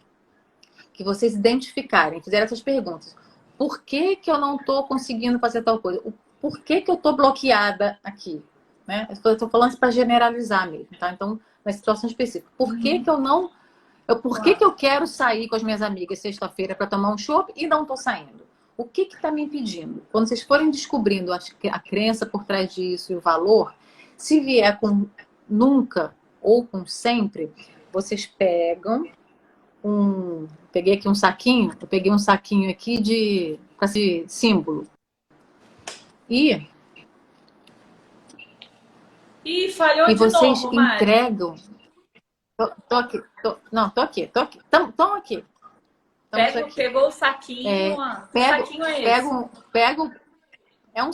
que vocês identificarem, fizeram essas perguntas. Por que eu não estou conseguindo fazer tal coisa? Por que eu estou bloqueada aqui? Né? Eu estou falando para generalizar mesmo, tá? Então, na situação específica. Por que eu não... Por que eu quero sair com as minhas amigas sexta-feira para tomar um chopp e não estou saindo? O que está me impedindo? Quando vocês forem descobrindo a crença por trás disso e o valor, se vier com nunca ou com sempre, vocês pegam peguei aqui um saquinho, eu peguei um saquinho aqui de símbolo. E falhou de vocês novo, Mari. entregam. Tô aqui. Estão aqui. Pegou o saquinho. Que saquinho é esse? É um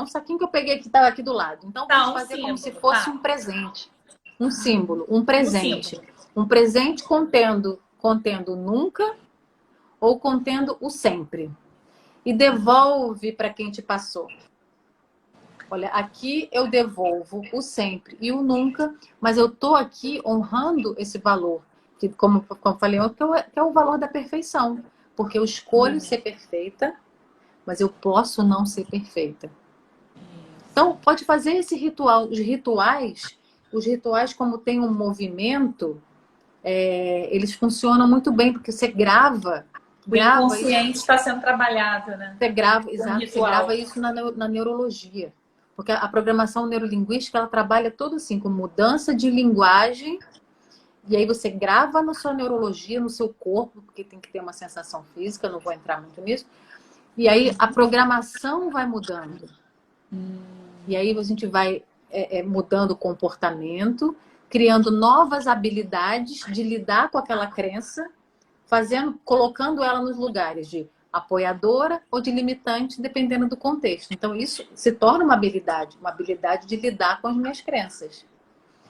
saquinho que eu peguei que estava aqui do lado. Então, vamos fazer símbolo, como se fosse um presente. Um símbolo, um presente. Um presente contendo nunca ou contendo o sempre. E devolve para quem te passou. Olha, aqui eu devolvo o sempre e o nunca, mas eu tô aqui honrando esse valor, que como eu falei, que é o valor da perfeição. Porque eu escolho ser perfeita, mas eu posso não ser perfeita. Então, pode fazer esse ritual. Os rituais, como tem um movimento, eles funcionam muito bem, porque você grava. O inconsciente está sendo trabalhado, né? Você grava isso na neurologia. Porque a programação neurolinguística, ela trabalha todo assim, com mudança de linguagem. E aí você grava na sua neurologia, no seu corpo, porque tem que ter uma sensação física, não vou entrar muito nisso. E aí a programação vai mudando. E aí a gente vai mudando o comportamento, criando novas habilidades de lidar com aquela crença, colocando ela nos lugares de apoiadora ou de limitante, dependendo do contexto. Então isso se torna uma habilidade de lidar com as minhas crenças.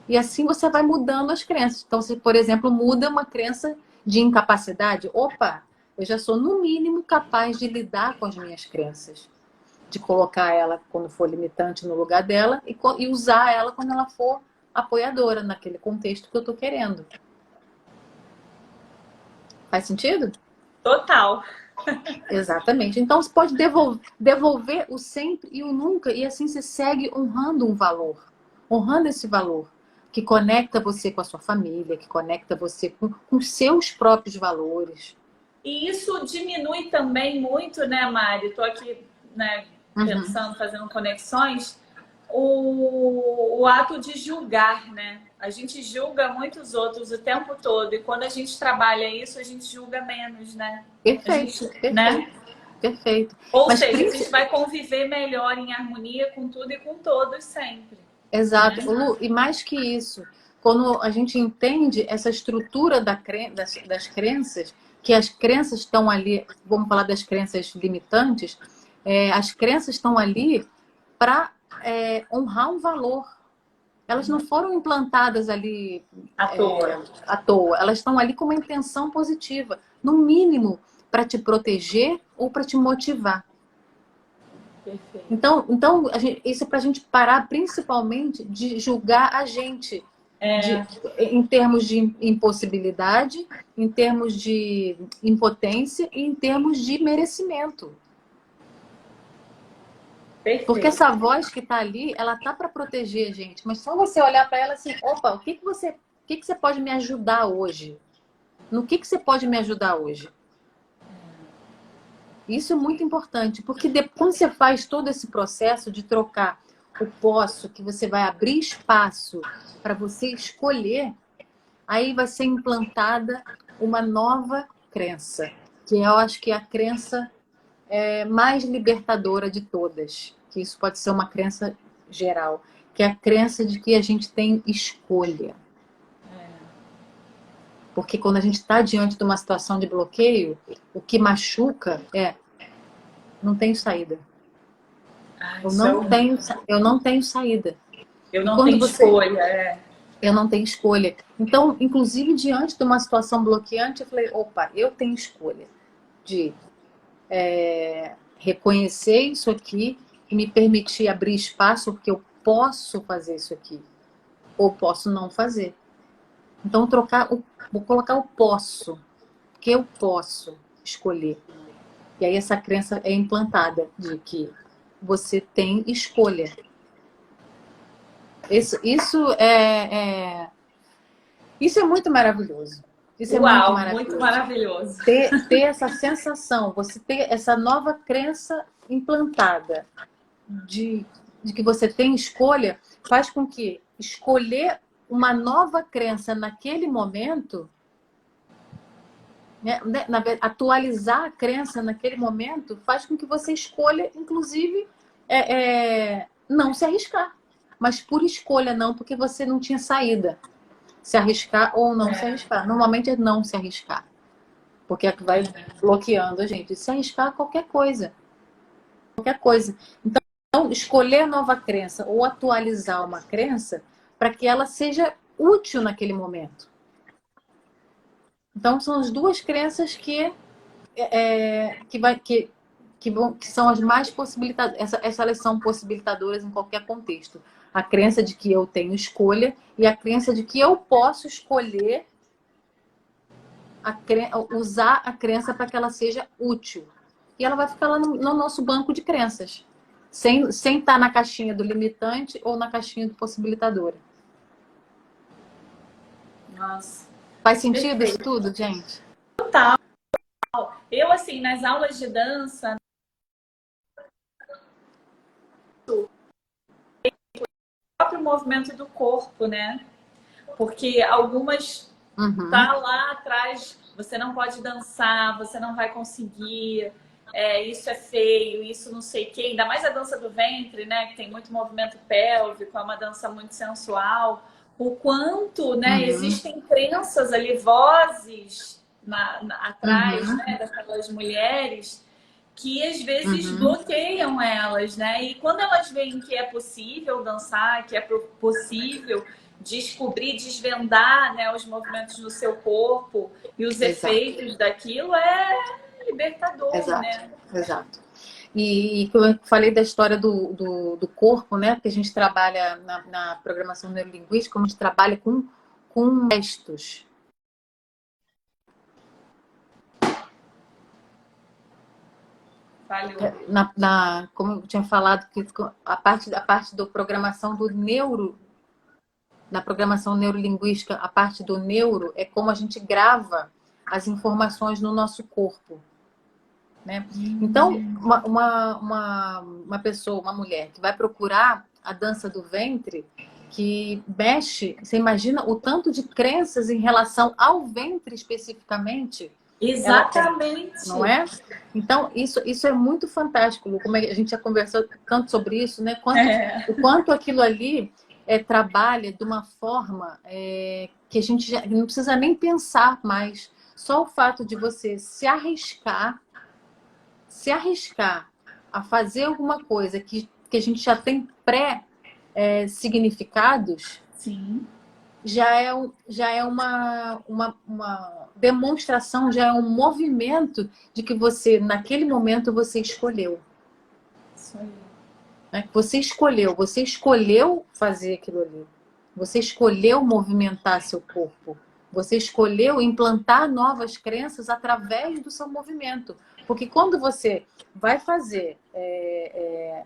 E assim você vai mudando as crenças. Então, se, por exemplo, muda uma crença de incapacidade, opa, eu já sou no mínimo capaz de lidar com as minhas crenças. De colocar ela, quando for limitante, no lugar dela e usar ela quando ela for apoiadora, naquele contexto que eu estou querendo. Faz sentido? Total. Exatamente. Então, você pode devolver o sempre e o nunca, e assim você segue honrando um valor. Honrando esse valor, que conecta você com a sua família, que conecta você com os seus próprios valores. E isso diminui também muito, né, Mari? Estou aqui, né, pensando, fazendo conexões. O ato de julgar, né? A gente julga muitos outros o tempo todo. E quando a gente trabalha isso, a gente julga menos, né? Perfeito. Né? Perfeito. Ou seja, a gente vai conviver melhor em harmonia com tudo e com todos sempre. Exato. Lu, e mais que isso, quando a gente entende essa estrutura das crenças, que as crenças estão ali, vamos falar das crenças limitantes, as crenças estão ali para honrar um valor. elas não foram implantadas ali À toa. à toa. Elas estão ali com uma intenção positiva, no mínimo para te proteger ou para te motivar. Perfeito. Então isso é para a gente parar principalmente de julgar a gente. Em termos de impossibilidade, em termos de impotência e em termos de merecimento. Perfeito. Porque essa voz que está ali, ela tá para proteger a gente. Mas só você olhar para ela assim, opa, o que você pode me ajudar hoje? No que você pode me ajudar hoje? Isso é muito importante, porque quando você faz todo esse processo de trocar o posso, que você vai abrir espaço para você escolher, aí vai ser implantada uma nova crença, que eu acho que é a crença mais libertadora de todas, que isso pode ser uma crença geral, que é a crença de que a gente tem escolha. Porque quando a gente está diante de uma situação de bloqueio, o que machuca não tenho saída. Eu não tenho saída. Eu não tenho escolha. Eu não tenho escolha. Então, inclusive, diante de uma situação bloqueante, eu falei, opa, eu tenho escolha de reconhecer isso aqui e me permitir abrir espaço, porque eu posso fazer isso aqui. Ou posso não fazer. Então, vou colocar o posso, porque eu posso escolher. E aí essa crença é implantada de que você tem escolha. Isso é muito maravilhoso. Isso é muito maravilhoso. Ter essa sensação, você ter essa nova crença implantada de que você tem escolha, faz com que escolher uma nova crença naquele momento, né, atualizar a crença naquele momento, faz com que você escolha, inclusive, não se arriscar. Mas por escolha não, porque você não tinha saída. Se arriscar ou não se arriscar. Normalmente é não se arriscar. Porque é que vai bloqueando a gente. Se arriscar qualquer coisa. Qualquer coisa. Então, escolher a nova crença ou atualizar uma crença para que ela seja útil naquele momento. Então, são as duas crenças que são as mais possibilitadoras. Essas são possibilitadoras em qualquer contexto. A crença de que eu tenho escolha e a crença de que eu posso escolher usar a crença para que ela seja útil. E ela vai ficar lá no nosso banco de crenças, sem estar na caixinha do limitante ou na caixinha do possibilitadora. Nossa. Faz sentido isso tudo, gente? Total. Eu, assim, nas aulas de dança, o próprio movimento do corpo, né? Porque algumas tá lá atrás, você não pode dançar, você não vai conseguir, isso é feio, isso não sei o quê. Ainda mais a dança do ventre, né? Que tem muito movimento pélvico, é uma dança muito sensual. O quanto, né? Existem crenças ali, vozes atrás, né? Daquelas mulheres que às vezes bloqueiam elas, né? E quando elas veem que é possível dançar, que é possível descobrir, desvendar, né, os movimentos no seu corpo e os efeitos daquilo, é libertador, né? Exato. E eu falei da história do corpo, né? Porque a gente trabalha na programação neurolinguística, a gente trabalha com gestos. Como eu tinha falado, que a parte da programação do neuro, na programação neurolinguística, a parte do neuro é como a gente grava as informações no nosso corpo, né? Então, uma pessoa, uma mulher que vai procurar a dança do ventre, que mexe, você imagina o tanto de crenças em relação ao ventre especificamente. Exatamente. Não é? Então, isso é muito fantástico. Como a gente já conversou tanto sobre isso, né? O quanto aquilo ali trabalha de uma forma que a gente já não precisa nem pensar mais. Só o fato de você se arriscar a fazer alguma coisa que a gente já tem significados, Sim. já é uma demonstração, já é um movimento de que você, naquele momento, você escolheu. Isso aí. Né? Você escolheu fazer aquilo ali. Você escolheu movimentar seu corpo. Você escolheu implantar novas crenças através do seu movimento. Porque quando você vai fazer...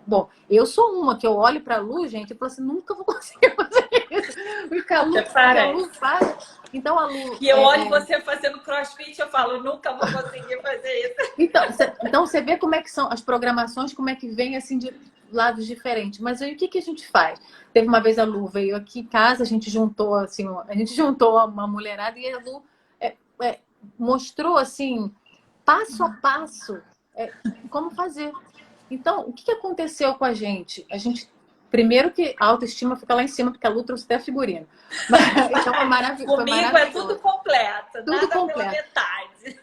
Bom, eu sou uma que eu olho para a Lu, gente, e falo assim, nunca vou conseguir fazer isso. Porque a Lu faz. Então a Lu... E eu olho você fazendo crossfit, eu falo, nunca vou conseguir fazer isso. Então você vê como é que são as programações, como é que vem assim de lados diferentes. Mas aí o que a gente faz? Teve uma vez a Lu veio aqui em casa, a gente juntou uma mulherada e a Lu mostrou assim, passo a passo, como fazer. Então, o que aconteceu com a gente? Primeiro que a autoestima fica lá em cima, porque a Lu trouxe até figurino. Então foi maravilhoso. Comigo é tudo completo, tudo nada completo. pela metade.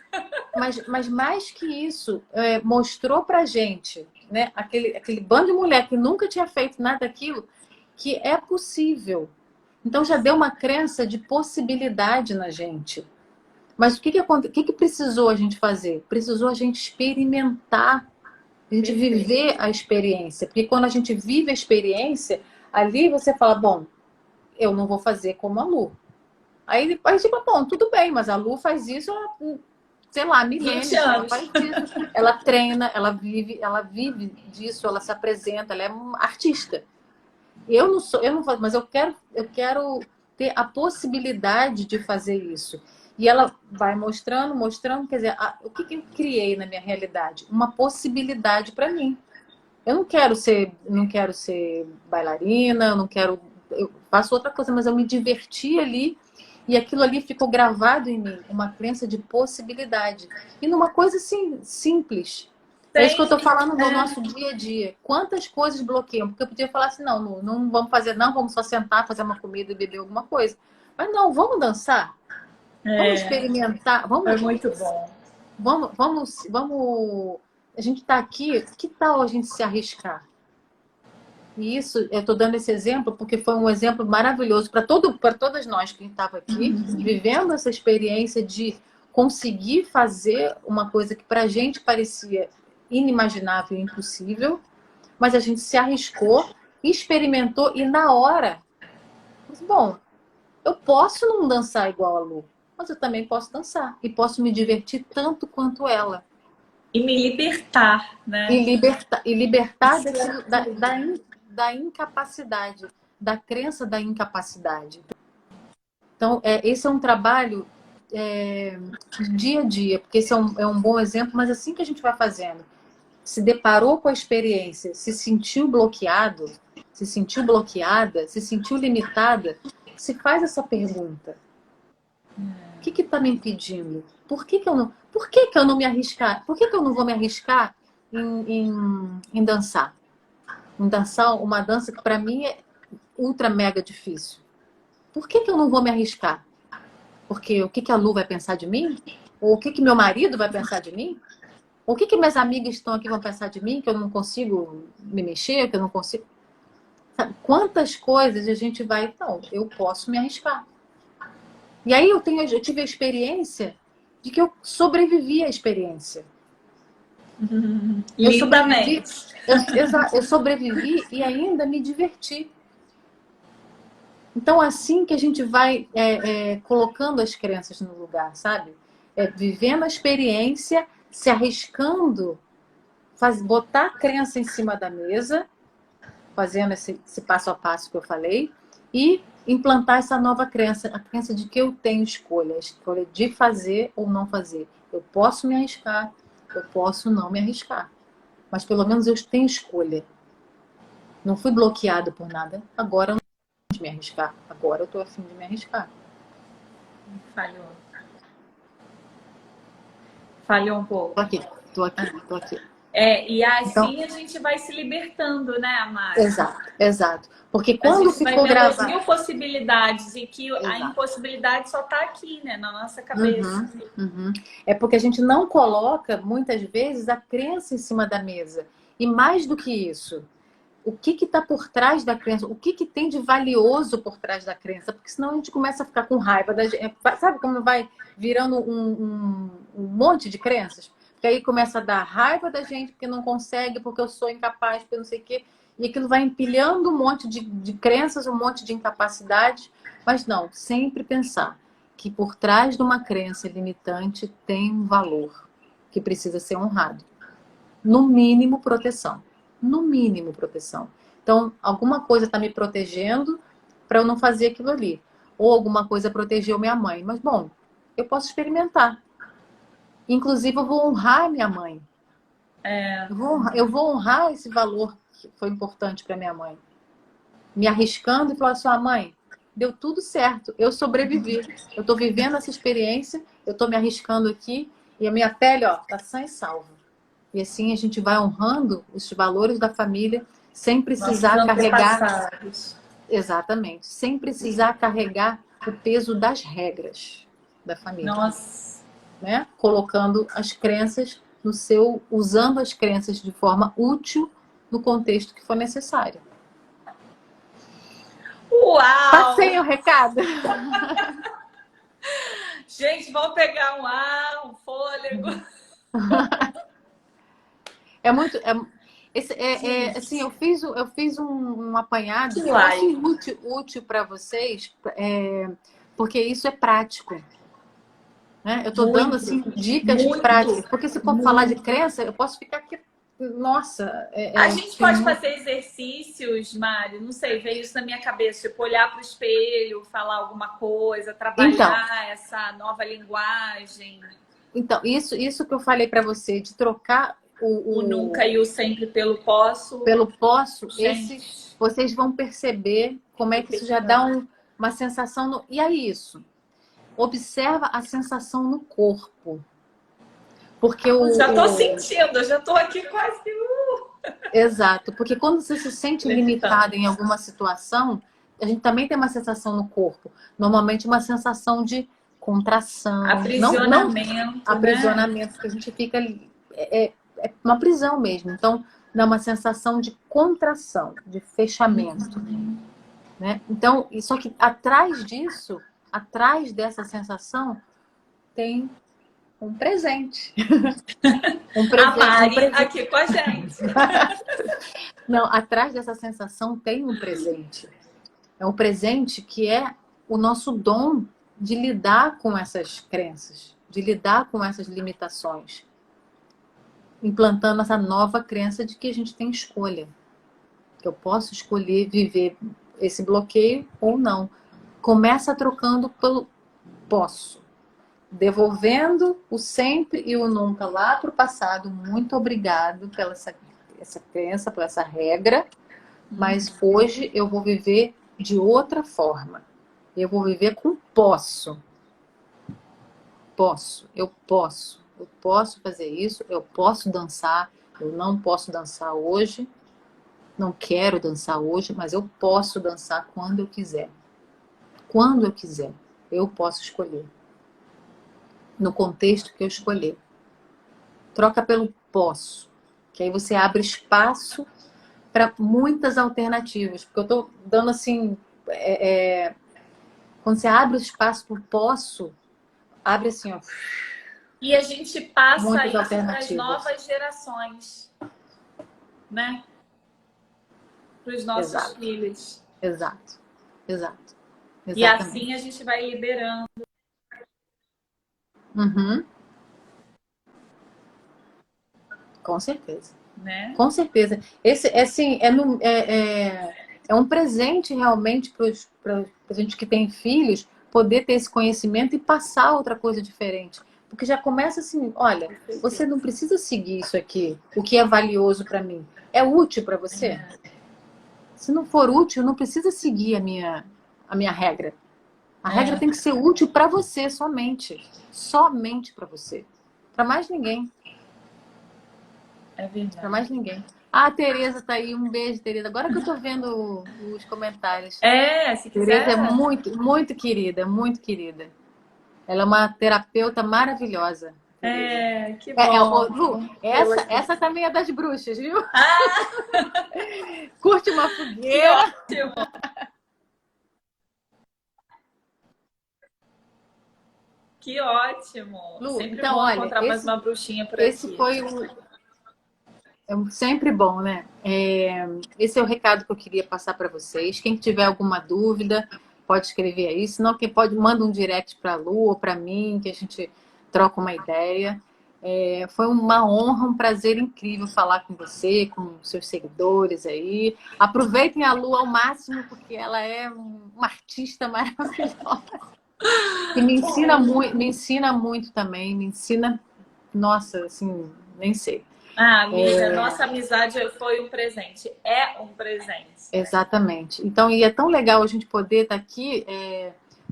Mas mais que isso, mostrou pra gente, né, aquele bando de mulher que nunca tinha feito nada daquilo, que é possível. Então já deu uma crença de possibilidade na gente. Mas o que precisou a gente fazer? Precisou a gente experimentar, a gente viver a experiência. Porque quando a gente vive a experiência, ali você fala, bom, eu não vou fazer como a Lu. Aí depois, tipo, bom, tudo bem, mas a Lu faz isso, sei lá, milênios, ela faz isso. Ela treina, ela vive disso, ela se apresenta, ela é uma artista. Eu não faço, mas eu quero ter a possibilidade de fazer isso. E ela vai mostrando, quer dizer, o que eu criei na minha realidade? Uma possibilidade para mim. Eu não quero ser bailarina, eu faço outra coisa, mas eu me diverti ali e aquilo ali ficou gravado em mim, uma crença de possibilidade. E numa coisa assim, simples. É isso que eu tô falando no nosso dia a dia. Quantas coisas bloqueiam? Porque eu podia falar assim, não vamos fazer, não, vamos só sentar, fazer uma comida e beber alguma coisa. Mas não, vamos dançar. Vamos experimentar. É muito bom. Vamos. A gente está aqui, que tal a gente se arriscar? E isso, eu estou dando esse exemplo porque foi um exemplo maravilhoso para todas nós que estavam aqui, vivendo essa experiência de conseguir fazer uma coisa que para a gente parecia inimaginável e impossível, mas a gente se arriscou, experimentou e na hora, bom, eu posso não dançar igual a Lu, mas eu também posso dançar e posso me divertir tanto quanto ela. E me libertar, né? E libertar da incapacidade, da crença da incapacidade. Então, esse é um trabalho dia a dia, porque esse é um bom exemplo, mas assim que a gente vai fazendo, se deparou com a experiência, se sentiu bloqueado, se sentiu bloqueada, se sentiu limitada, se faz essa pergunta. O que está me impedindo? Por que eu não me arriscar? Por que eu não vou me arriscar em dançar? Em dançar uma dança que para mim é ultra mega difícil. Por que eu não vou me arriscar? Porque o que a Lu vai pensar de mim? Ou o que meu marido vai pensar de mim? Ou o que minhas amigas estão aqui vão pensar de mim? Que eu não consigo me mexer, que eu não consigo... Sabe? Quantas coisas a gente vai... Não, eu posso me arriscar. E aí eu tive a experiência de que eu sobrevivi à experiência. Eu sobrevivi e ainda me diverti. Então, assim que a gente vai colocando as crenças no lugar, sabe? Vivendo a experiência, se arriscando, botar a crença em cima da mesa, fazendo esse passo a passo que eu falei, e implantar essa nova crença, a crença de que eu tenho escolha, a escolha de fazer ou não fazer. Eu posso me arriscar, eu posso não me arriscar. Mas pelo menos eu tenho escolha. Não fui bloqueado por nada. Agora eu não vou me arriscar. Agora eu estou a fim de me arriscar. Falhou um pouco. Tô aqui. E assim então, a gente vai se libertando, né, Mari? Exato. Porque quando ficou gravado... vai vendo as mil possibilidades e que a impossibilidade só está aqui, né, na nossa cabeça. É porque a gente não coloca, muitas vezes, a crença em cima da mesa. E mais do que isso, o que está por trás da crença, o que tem de valioso por trás da crença, porque senão a gente começa a ficar com raiva da gente. Sabe como vai virando um monte de crenças? Porque aí começa a dar raiva da gente porque não consegue, porque eu sou incapaz, porque não sei o quê. E aquilo vai empilhando um monte de crenças, um monte de incapacidades. Mas não, sempre pensar que por trás de uma crença limitante tem um valor que precisa ser honrado. No mínimo, proteção. No mínimo, proteção. Então, alguma coisa está me protegendo para eu não fazer aquilo ali. Ou alguma coisa protegeu minha mãe. Mas, bom, eu posso experimentar. Inclusive, eu vou honrar minha mãe. Eu vou honrar esse valor que foi importante para minha mãe. Me arriscando e falar assim, mãe, deu tudo certo. Eu sobrevivi. Eu estou vivendo essa experiência. Eu estou me arriscando aqui. E a minha pele, ó, tá sã e salva. E assim a gente vai honrando os valores da família sem precisar carregar. Exatamente. Sem precisar carregar o peso das regras da família. Nossa. Né? Colocando as crenças no seu. Usando as crenças de forma útil no contexto que for necessário. Uau! Passei o recado. Gente, vamos pegar um ar, um fôlego. É muito. Assim, eu fiz um apanhado que eu acho útil para vocês, porque isso é prático. Né? Eu estou dando assim, dicas práticas. Porque se for falar de crença, eu posso ficar aqui. Nossa. A gente pode fazer exercícios, Mari, não sei, veio isso na minha cabeça, tipo, olhar para o espelho, falar alguma coisa, trabalhar essa nova linguagem. Então, isso que eu falei para você, de trocar o nunca e o sempre pelo posso. Pelo posso, vocês vão perceber como é que isso já dá uma sensação. E aí isso, observa a sensação no corpo. Porque já estou sentindo, eu já estou aqui quase que... Exato, porque quando você se sente limitado em alguma situação, a gente também tem uma sensação no corpo. Normalmente uma sensação de contração. Aprisionamento. Aprisionamento, que a gente fica... É uma prisão mesmo. Então, dá uma sensação de contração, de fechamento. Né? Então, só que atrás disso, atrás dessa sensação, tem um presente. A Mari aqui com a gente. Não, atrás dessa sensação tem um presente. É um presente que é o nosso dom de lidar com essas crenças, de lidar com essas limitações. Implantando essa nova crença de que a gente tem escolha. Que eu posso escolher viver esse bloqueio ou não. Começa trocando pelo posso. Devolvendo o sempre e o nunca lá para o passado. Muito obrigado pela essa crença, por essa regra. Mas hoje eu vou viver de outra forma. Eu vou viver com posso. Posso. Eu posso. Eu posso fazer isso. Eu posso dançar. Eu não posso dançar hoje. Não quero dançar hoje, mas eu posso dançar quando eu quiser. Quando eu quiser. Eu posso escolher. No contexto que eu escolher. Troca pelo posso. Que aí você abre espaço para muitas alternativas. Porque eu estou dando assim... Quando você abre o espaço por posso, abre assim, ó. E a gente passa muitas isso para as alternativas. novas gerações. Né? Para os nossos filhos. Exato. E assim a gente vai liberando. Uhum. Com certeza. Né? Com certeza. Esse assim, é um presente realmente para a gente que tem filhos poder ter esse conhecimento e passar outra coisa diferente. Porque já começa assim, olha, você não precisa seguir isso aqui, o que é valioso para mim. É útil para você? Se não for útil, não precisa seguir a minha regra. A regra tem que ser útil para você somente. Somente para você. Para mais ninguém. É verdade. Para mais ninguém. Ah, a Tereza tá aí. Um beijo, Tereza. Agora que eu tô vendo os comentários. Se quiser. Tereza é muito, muito querida, muito querida. Ela é uma terapeuta maravilhosa. Que bom. Lu, essa também é das bruxas, viu? Curte uma Que fogueira. ótimo. Que ótimo. Lu, Sempre então, bom olha, encontrar mais uma bruxinha por esse aqui. foi sempre bom, né? Esse é o recado que eu queria passar para vocês. Quem tiver alguma dúvida, pode escrever aí. Se não, quem pode, manda um direct para a Lu ou para mim, que a gente troca uma ideia. Foi uma honra, um prazer incrível falar com você, com seus seguidores aí. Aproveitem a Lu ao máximo, porque ela é uma artista maravilhosa. E me ensina muito também, me ensina, nossa, assim, nem sei. Amiga, nossa amizade foi um presente. É um presente. Exatamente. Então, e é tão legal a gente poder estar aqui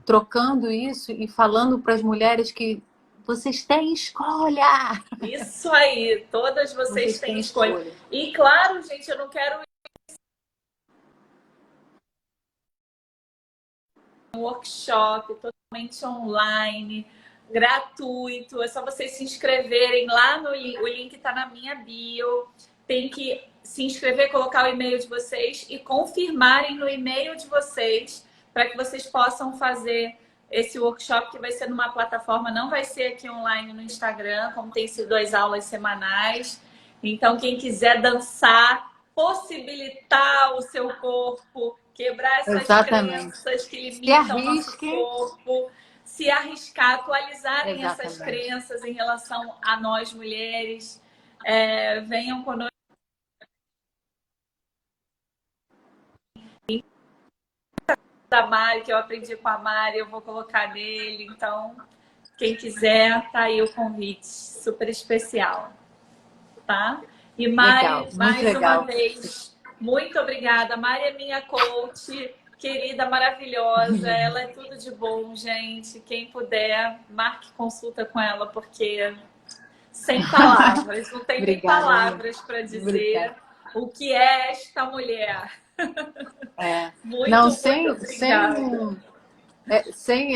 trocando isso e falando para as mulheres que vocês têm escolha. Isso aí, todas vocês têm escolha. E claro, gente, eu não quero um workshop totalmente online, gratuito. É só vocês se inscreverem lá no link. O link está na minha bio. Tem que se inscrever, colocar o e-mail de vocês e confirmarem no e-mail de vocês para que vocês possam fazer esse workshop, que vai ser numa plataforma, não vai ser aqui online no Instagram, como tem sido as aulas semanais. Então, quem quiser dançar, possibilitar o seu corpo, quebrar essas crenças que limitam o nosso corpo, se arriscar, atualizarem essas crenças em relação a nós mulheres. Venham conosco. Da Mari, que eu aprendi com a Mari, eu vou colocar nele. Então, quem quiser, tá aí o convite super especial, tá? E Mari, mais uma vez, muito obrigada. Mari é minha coach, querida, maravilhosa. Ela é tudo de bom, gente. Quem puder, marque consulta com ela, porque sem palavras, não tem nem palavras para dizer o que é esta mulher. Muito, não, sem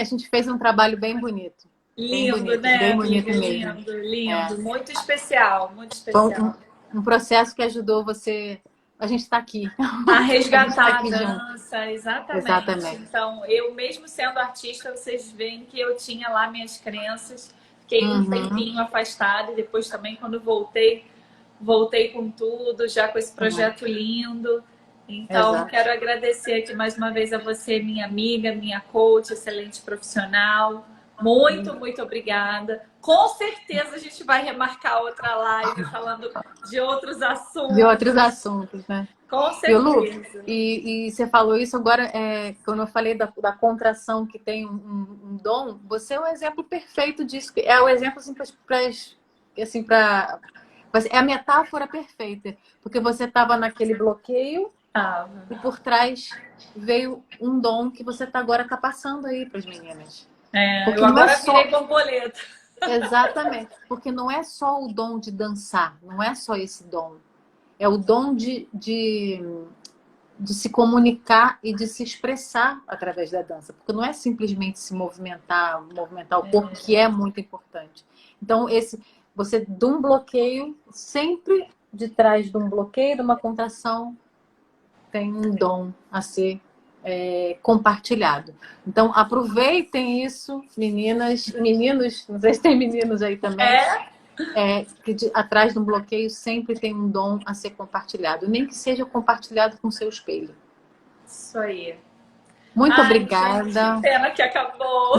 a gente fez um trabalho bem bonito. Lindo, bem bonito, né? Bem bonito mesmo. Lindo. Muito especial, muito especial. Foi um processo que ajudou você. A gente está aqui. A resgatar a dança, exatamente. Então, eu mesmo sendo artista, vocês veem que eu tinha lá minhas crenças. Fiquei um tempinho afastada e depois também, quando voltei com tudo, já com esse projeto lindo. Então, quero agradecer aqui mais uma vez a você, minha amiga, minha coach, excelente profissional. Muito, muito obrigada. Com certeza a gente vai remarcar outra live falando de outros assuntos. De outros assuntos, né? Com certeza. Lu, e você falou isso agora, quando eu falei da contração que tem um dom, você é o exemplo perfeito disso. É o exemplo assim, é a metáfora perfeita. Porque você estava naquele bloqueio e por trás veio um dom que você agora está passando aí para as meninas. Eu agora virei borboleta. Exatamente. Porque não é só o dom de dançar, não é só esse dom. É o dom de se comunicar e de se expressar através da dança. Porque não é simplesmente se movimentar o corpo, que é muito importante. Então, você, de um bloqueio, sempre de trás de um bloqueio, de uma contração, tem um dom a ser compartilhado. Então, aproveitem isso, meninas e meninos. Não sei se tem meninos aí também. Que atrás de um bloqueio sempre tem um dom a ser compartilhado. Nem que seja compartilhado com o seu espelho. Isso aí. Muito obrigada. Gente, que pena que acabou.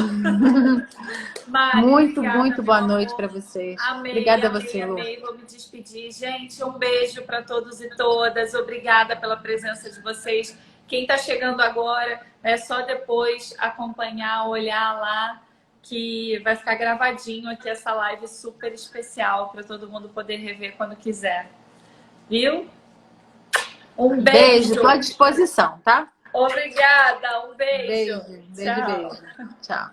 Mari, muito boa noite para vocês. Obrigada a você, Lu. Vou me despedir. Gente, um beijo para todos e todas. Obrigada pela presença de vocês. Quem está chegando agora, é só depois acompanhar, olhar lá, que vai ficar gravadinho aqui essa live super especial para todo mundo poder rever quando quiser. Viu? Um beijo. Estou à disposição, tá? Obrigada, um beijo. Beijo. Tchau.